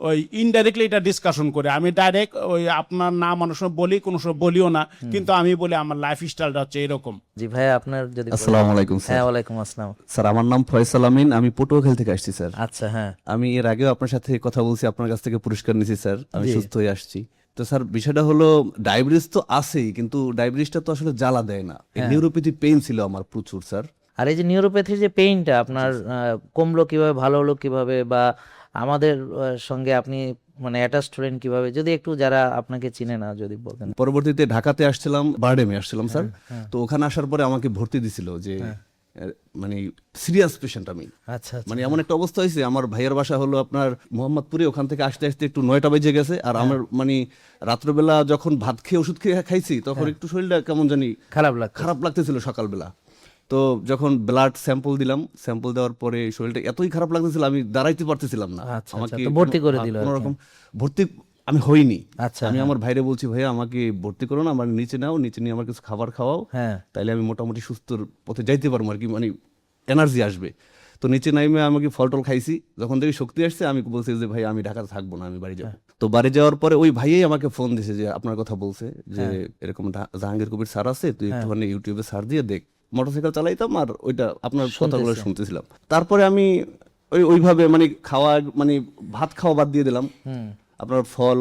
ওই ইনডাইরেক্টলি এটা ডিসকাশন করে। আমি ডাইরেক্ট ওই আপনার নাম অনেক সময় বলি, কোনো সময় বলিও না, কিন্তু আমি বলি আমার লাইফস্টাইলটা হচ্ছে এরকম। জি ভাই, আপনার যদি। আসসালামু আলাইকুম স্যার। হ্যাঁ, ওয়ালাইকুম আসসালাম স্যার, আমার নাম ফয়সাল আমিন, আমি পটুয়াখালী থেকে আসছি স্যার। আচ্ছা, হ্যাঁ, আমি এর আগেও আপনার সাথে কথা বলছি, আপনার কাছ থেকে পুরস্কার নিয়েছি স্যার, আমি সুস্থ হয়ে আসছি। তো স্যার, বিষয়টা হলো ডায়াবেটিস তো আছেই, কিন্তু ডায়াবেটিসটা তো আসলে জ্বালা দেয় না। নিউরোপ্যাথি পেইন ছিল আমার প্রচুর স্যার। আর এই যে নিউরোপ্যাথির যে পেইনটা আপনার কমলো কিভাবে, ভালো হলো কিভাবে, বা আমাদের সঙ্গে আপনি মানে অ্যাটাচড হলেন কিভাবে, যদি একটু যারা আপনাকে চিনে না যদি বলতেন। পরবর্তীতে ঢাকাতে আসছিলাম, বারডেমে আসছিলাম স্যার। তো ওখানে আসার পরে আমাকে ভর্তি দিছিল যে মানে সিরিয়াস পেশেন্ট আমি। আচ্ছা, মানে এমন একটা অবস্থা হয়েছে, আমার ভাইয়ের বাসা হলো আপনার মোহাম্মদপুরে, ওখান থেকে আসতে আসতে একটু 9টা বেজে গেছে। আর আমার মানে রাত্রবেলা যখন ভাত খেয়ে ওষুধ খেয়ে খাইছি তখন একটু শরীরটা কেমন জানি খারাপ লাগতেছিল সকালবেলা। তো যখন ব্লাড স্যাম্পল দিলাম, স্যাম্পল দেওয়ার পরে শরীরটা এতই খারাপ লাগতেছিল আমি দাঁড়াইতে পারতেছিলাম না। আমাকে ভর্তি করে দিল। কোনো রকম ভর্তি আমি হইনি। আমি আমার ভাইরে বলছি, ভাইয়া আমাকে ভর্তি করো না, আমার নিচে নাও, নিচে নিয়ে আমার কিছু খাবার খাওয়াও, তাইলে আমি মোটামুটি সুস্থর পথে যাইতে পারবো আর কি, মানে এনার্জি আসবে। তো নিচে নাইমে আমাকে ফল টল খাইছি, যখন থেকে শক্তি আসছে আমি বলছি যে ভাই আমি ঢাকাতে থাকবো না, আমি বাড়ি যাবো। তো বাড়ি যাওয়ার পরে ওই ভাইয়াই আমাকে ফোন দিছে যে আপনার কথা বলছে যে এরকম জাহাঙ্গীর কবির স্যার আছে, তুই একটুখানি ইউটিউবে সার্চ দিয়ে দেখ। মোটরসাইকেল চালাইতাম আর ওইটা আপনার কথাগুলো শুনতেছিলাম। তারপরে আমি ওইভাবে মানে খাওয়া, মানে ভাত খাওয়া বাদ দিয়ে দিলাম, আপনার ফল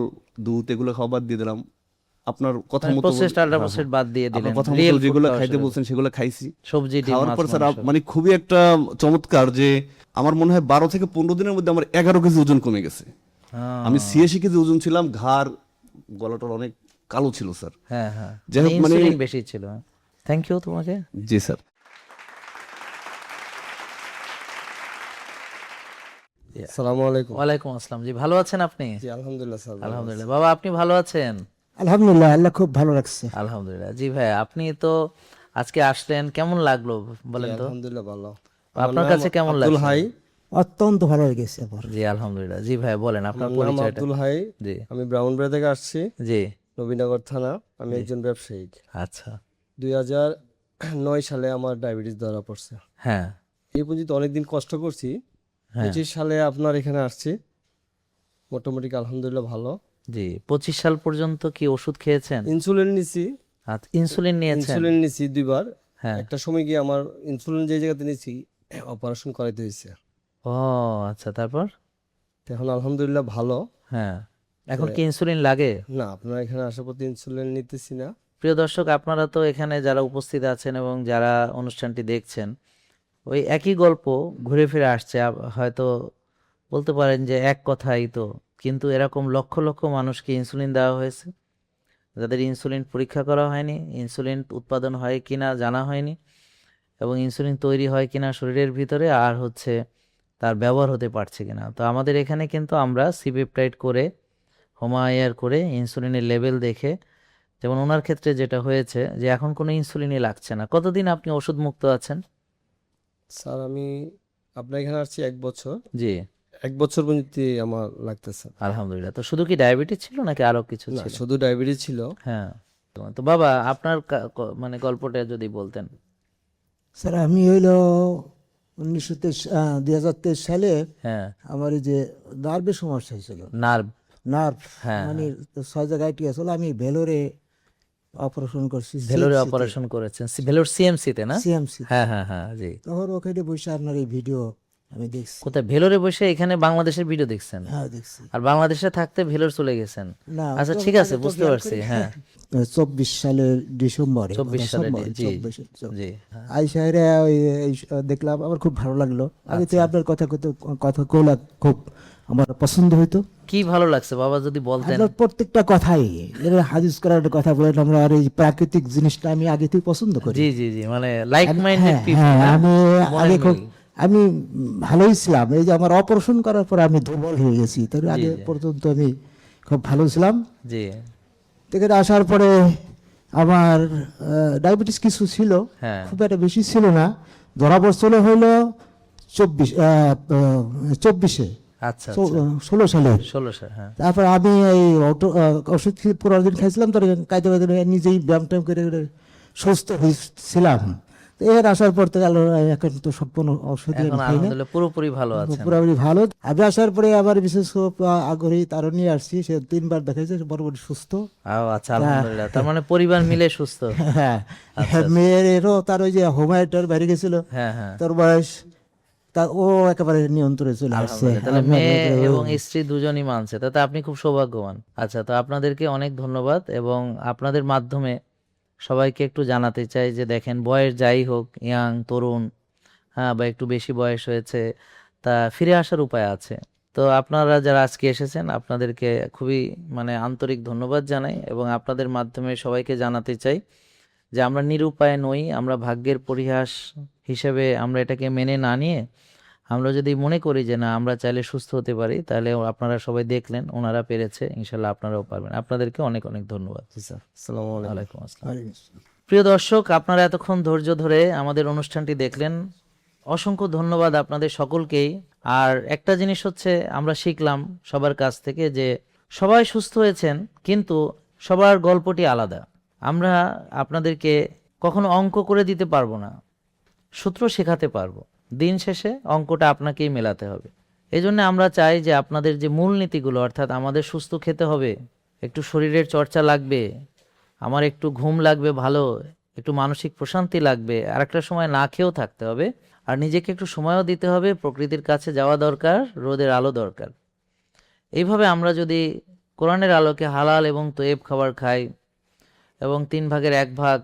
দুধ এগুলো খাওয়া বাদ দিয়ে দিলাম, আপনার কথা মতো বাদ দিয়ে দিলেন, কথা মতো যেগুলো খাইতে বলছেন সেগুলো খাইছি। সবজি খাওয়ার পর স্যার মানে খুবই একটা চমৎকার যে আমার মনে হয় 12 থেকে 15 দিনের মধ্যে আমার 11 কেজি ওজন কমে গেছে। আমি 86 কেজি ওজন ছিলাম, ঘাড় গলাটার অনেক কালো ছিল স্যার। হ্যাঁ হ্যাঁ, যাই হোক, মানে ইনসুলিন বেশি ছিল। থ্যাংক ইউ তোমাকে। জি স্যার। আসসালামু আলাইকুম। ওয়ালাইকুম আসসালাম। জি, ভালো আছেন আপনি? জি আলহামদুলিল্লাহ স্যার। আলহামদুলিল্লাহ। বাবা, আপনি ভালো আছেন? আলহামদুলিল্লাহ, আল্লাহ খুব ভালো রাখছে। আলহামদুলিল্লাহ। জি ভাই, আপনি তো আজকে আসলেন, কেমন লাগলো বলেন তো? আলহামদুলিল্লাহ ভালো। আপনার কাছে কেমন লাগলো? হাই, অত্যন্ত ভালো লেগেছে আমার। জি আলহামদুলিল্লাহ। জি ভাই বলেন আপনার আমার নাম পরিচয়টা। আব্দুল হাই, জি আমি ব্রাহ্মণবাড়িয়া থেকে আসছি, জি। নবীনগর থানা। আমি একজন ব্যবসায়ী। আচ্ছা। 2009 সালে আমার ডায়াবেটিস ধরা পড়ছে। হ্যাঁ এই পর্যন্ত অনেকদিন কষ্ট করছি। হ্যাঁ 25 সালে আপনার এখানে আসছি, মোটামুটি আলহামদুলিল্লাহ ভালো। জি। 25 সাল পর্যন্ত কি ওষুধ খেয়েছেন? ইনসুলিন নিছি। আচ্ছা, ইনসুলিন নিয়েছেন? ইনসুলিন নিছি 2 বার। হ্যাঁ। একটা সময় গিয়ে আমার ইনসুলিন যে জায়গাতে নিছি অপারেশন করাইতে হয়েছে। ও আচ্ছা, তারপর? তো এখন আলহামদুলিল্লাহ ভালো। হ্যাঁ। এখন কি ইনসুলিন লাগে? না, আপনারা এখানে আসার পর ইনসুলিন নিতেছি না। প্রিয় দর্শক, আপনারা তো এখানে যারা উপস্থিত আছেন এবং যারা অনুষ্ঠানটি দেখছেন, ওই একই গল্প ঘুরে ফিরে আসছে। হয়তো বলতে পারেন যে এক কথাই তো, কিন্তু এরকম লক্ষ লক্ষ মানুষকে ইনসুলিন দেওয়া হয়েছে, যাদের ইনসুলিন পরীক্ষা করা হয়নি, ইনসুলিন উৎপাদন হয় কিনা জানা হয়নি, এবং ইনসুলিন তৈরি হয় কিনা শরীরের ভিতরে, আর হচ্ছে তার ব্যবহার হতে পারছে কিনা। তো আমাদের এখানে কিন্তু আমরা সিপেপটাইড করে, হোমায়ার করে, ইনসুলিনের লেভেল দেখে, যেমন ওনার ক্ষেত্রে যেটা হয়েছে যে এখন কোনো ইনসুলিনই লাগছে না। কতদিন আপনি ওষুধ মুক্ত আছেন? স্যার আমি আপনার এখানে আসছি 1 বছর। জি। 1 বছর পর্যন্ত আমার লাগতেছে। আলহামদুলিল্লাহ। তো শুধু কি ডায়াবেটিস ছিল নাকি আরো কিছু না, ছিল? শুধু ডায়াবেটিস ছিল। হ্যাঁ। তো বাবা, আপনার মানে গল্পটা যদি বলতেন। স্যার আমি হইলো 2023 সালে হ্যাঁ। আমার এই যে নার্ভের সমস্যা হয়েছিল। নার্ভ? নার্ভ হ্যাঁ, মানে 6 জায়গায় ঠিক আছে, আমি ভেলোরে অপারেশন করছি। ভেলোরে অপারেশন করেছেন? ভেলোর সিএমসি তে না? সিএমসি। হ্যাঁ হ্যাঁ হ্যাঁ, জি। তখন ওখানে বসে আপনার এই ভিডিও আমি দেখছি। কোথায়? ভেলোরে বসে এখানে বাংলাদেশের ভিডিও দেখছেন? হ্যাঁ দেখছি। আর বাংলাদেশে থাকতে ভেলোর চলে গেছেন? না, আচ্ছা ঠিক আছে, বুঝতে পারছি। হ্যাঁ। 24 সালের ডিসেম্বরে। 24 সালে, জি জি। আইসারে ওই দেখলাম, আমার খুব ভালো লাগলো। আগে তো আপনার কথা কইলা খুব আমার পছন্দ হইতো। কি ভালো লাগছে বাবা যদি বলতেন? আপনার প্রত্যেকটা কথাই হাদিস করার কথা বলেন, আমরা আর এই প্রাকৃতিক জিনিসটা আমি আগে থেকে পছন্দ করি। জি জি জি, মানে লাইক মাইন্ডেড পিপল। হ্যাঁ, আমি আগে খুব আমি ভালোই ছিলাম। এই যে আমার অপারেশন করার পর আমি দুর্বল হয়ে গেছি, তার আগে পর্যন্ত আমি খুব ভালো ছিলাম। জি। থেকে আসার পরে আমার ডায়াবেটিস কিছু ছিল, খুব একটা বেশি ছিল না। ধরা পড়ছিল হইলো 24-এ। আচ্ছা। 16 সালে। 16 সালে, হ্যাঁ। তারপর আমি এই ওষুধ 15 দিন খাইছিলাম, তার কায়দা নিজেই ব্যায়াম ট্যাম করে সুস্থ হয়েছিলাম। এর আসার পর থেকে এখন তো সম্পূর্ণ ওষুধ পুরোপুরি ভালো আছে, পুরোপুরি ভালো। আমি আসার পরে আবার বিশেষ আগ্রহী তারও নিয়ে আসছি, সে 3 বার দেখাইছে, বরাবর সুস্থ। আচ্ছা, আলহামদুলিল্লাহ। তার মানে পরিবার মিলে সুস্থ। হ্যাঁ, মেয়েরও তার ওই যে হোমায়োটার বাইরে গেছিল, তার বয়স তা ও একেবারে নিয়ন্ত্রণে চলে আসছে। তাহলে মেয়ে এবং স্ত্রী দুজনই মানছে, তাতে আপনি খুব সৌভাগ্যবান। আচ্ছা, তো আপনাদেরকে অনেক ধন্যবাদ, এবং আপনাদের মাধ্যমে সবাইকে একটু জানাতে চাই যে দেখেন, বয়স যাই হোক, ইয়াং, তরুণ, হ্যাঁ, বা একটু বেশি বয়স হয়েছে, তা ফিরে আসার উপায় আছে। তো আপনারা যারা আজকে এসেছেন, আপনাদেরকে খুবই মানে আন্তরিক ধন্যবাদ জানাই, এবং আপনাদের মাধ্যমে সবাইকে জানাতে চাই যে আমরা নিরুপায় নই, আমরা ভাগ্যের পরিহাস হিসেবে আমরা এটাকে মেনে না নিয়ে আমরা যদি মনে করি যে না, আমরা চাইলে সুস্থ হতে পারি, তাহলে আপনারা সবাই দেখলেন ওনারা পেরেছে, ইনশাল্লাহ আপনারাও পারবেন। আপনাদেরকে অনেক অনেক ধন্যবাদ। ওয়ালাইকুম আসসালাম। প্রিয় দর্শক, আপনারা এতক্ষণ ধৈর্য ধরে আমাদের অনুষ্ঠানটি দেখলেন, অসংখ্য ধন্যবাদ আপনাদের সকলকেই। আর একটা জিনিস হচ্ছে, আমরা শিখলাম সবার কাছ থেকে যে সবাই সুস্থ হয়েছেন, কিন্তু সবার গল্পটি আলাদা। আমরা আপনাদেরকে কখনো অঙ্ক করে দিতে পারবো না, সূত্র শেখাতে পারবো, দিন শেষে অঙ্কটা আপনাকেই মেলাতে হবে। এই জন্য আমরা চাই যে আপনাদের যে মূলনীতিগুলো, অর্থাৎ আমাদের সুস্থ খেতে হবে, একটু শরীরের চর্চা লাগবে, আমার একটু ঘুম লাগবে ভালো, একটু মানসিক প্রশান্তি লাগবে, আর একটা সময় না খেয়েও থাকতে হবে, আর নিজেকে একটু সময়ও দিতে হবে, প্রকৃতির কাছে যাওয়া দরকার, রোদের আলো দরকার। এইভাবে আমরা যদি কোরআনের আলোকে হালাল এবং তৈব খাবার খাই, এবং 3 ভাগের 1 ভাগ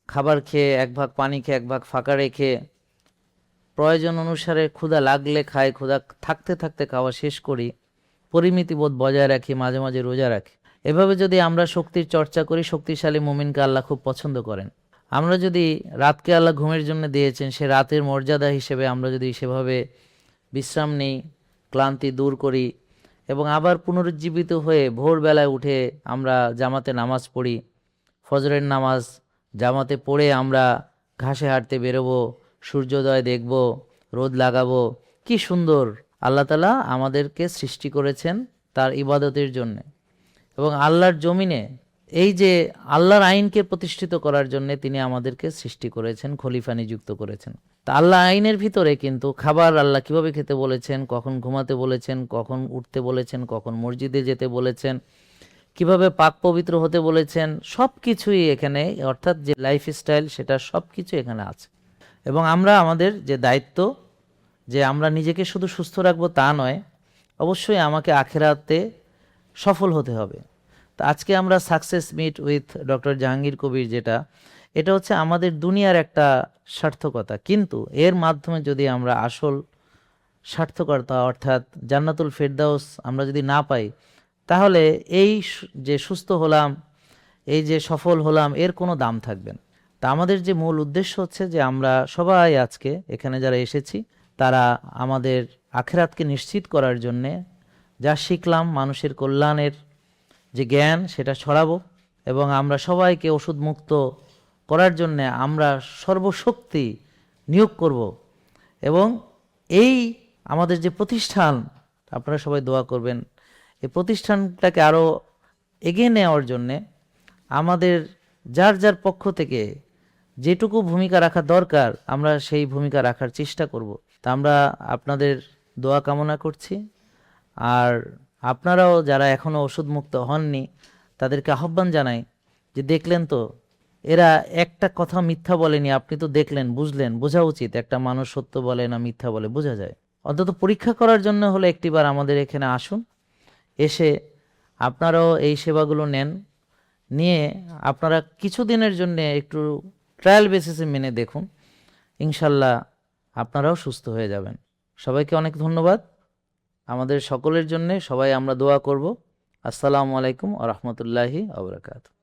খাবার খেয়ে, 1 ভাগ পানি খেয়ে, 1 ভাগ ফাঁকা রেখে, প্রয়োজন অনুসারে ক্ষুধা লাগলে খাই, ক্ষুধা থাকতে থাকতে খাওয়া শেষ করি, পরিমিতি বোধ বজায় রাখি, মাঝে মাঝে রোজা রাখি, এভাবে যদি আমরা শক্তির চর্চা করি, শক্তিশালী মুমিনকে আল্লাহ খুব পছন্দ করেন। আমরা যদি রাতকে আল্লাহ ঘুমের জন্য দিয়েছেন, সে রাতের মর্যাদা হিসেবে আমরা যদি সেভাবে বিশ্রাম নেই, ক্লান্তি দূর করি এবং আবার পুনরুজ্জীবিত হয়ে ভোরবেলায় উঠে আমরা জামাতে নামাজ পড়ি, ফজরের নামাজ জামাতে পড়ে আমরা ঘাসে হাঁটতে বেরোবো, সূর্যোদয় দেখব, রোদ লাগাবো, কি সুন্দর আল্লাহ তাআলা আমাদেরকে সৃষ্টি করেছেন তার ইবাদতের জন্যে। এবং আল্লাহর জমিনে এই যে আল্লাহর আইনকে প্রতিষ্ঠিত করার জন্য তিনি আমাদেরকে সৃষ্টি করেছেন, খলিফা নিযুক্ত করেছেন। তা আল্লাহ আইনের ভিতরে কিন্তু খাবার আল্লাহ কিভাবে খেতে বলেছেন, কখন ঘুমাতে বলেছেন, কখন উঠতে বলেছেন, কখন মসজিদে যেতে বলেছেন, কিভাবে পাক পবিত্র হতে বলেছেন, সব কিছুই এখানে, অর্থাৎ যে লাইফস্টাইল সেটা সব কিছু এখানে আছে। এবং আমরা আমাদের যে দায়িত্ব, যে আমরা নিজেকে শুধু সুস্থ রাখবো তা নয়, অবশ্যই আমাকে আখেরাতে সফল হতে হবে। তো আজকে আমরা success meet with doctor Jahangir Kabir, এটা হচ্ছে আমাদের দুনিয়ার একটা সার্থকতা, কিন্তু এর মাধ্যমে যদি আমরা আসল সার্থকতা অর্থাৎ জান্নাতুল ফেরদাউস আমরা যদি না পাই, তাহলে এই যে সুস্থ হলাম, এই যে সফল হলাম, এর কোনো দাম থাকবে না। তা আমাদের যে মূল উদ্দেশ্য হচ্ছে যে আমরা সবাই আজকে এখানে যারা এসেছি তারা আমাদের আখেরাতকে নিশ্চিত করার জন্যে যা শিখলাম, মানুষের কল্যাণের যে জ্ঞান সেটা ছড়াবো এবং আমরা সবাইকে ওষুধ মুক্ত করার জন্যে আমরা সর্বশক্তি নিয়োগ করব। এবং এই আমাদের যে প্রতিষ্ঠান, আপনারা সবাই দোয়া করবেন, এই প্রতিষ্ঠানটাকে আরও এগিয়ে নেওয়ার জন্যে আমাদের যার যার পক্ষ থেকে যেটুকু ভূমিকা রাখা দরকার আমরা সেই ভূমিকা রাখার চেষ্টা করব। তা আমরা আপনাদের দোয়া কামনা করছি। আর আপনারাও যারা এখনও ওষুধ মুক্ত হননি তাদেরকে আহ্বান জানাই যে দেখলেন তো এরা একটা কথা মিথ্যা বলেনি, আপনি তো দেখলেন, বুঝলেন, বোঝা উচিত একটা মানুষ সত্য বলে না মিথ্যা বলে, বোঝা যায়। অন্তত পরীক্ষা করার জন্য হলে একটিবার আমাদের এখানে আসুন, এসে আপনারাও এই সেবাগুলো নেন, নিয়ে আপনারা কিছুদিনের জন্য একটু ট্রায়াল বেসিসে মেনে দেখুন, ইনশাল্লাহ আপনারাও সুস্থ হয়ে যাবেন। সবাইকে অনেক ধন্যবাদ। আমাদের সকলের জন্য সবাই আমরা দোয়া করব। আসসালামু আলাইকুম ওয়া রাহমাতুল্লাহি ওয়া বারাকাতুহু।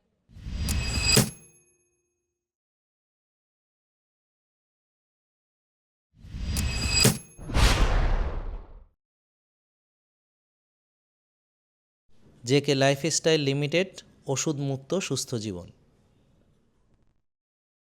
জেকে লাইফস্টাইল লিমিটেড, ওষুধ মুক্ত সুস্থ জীবন।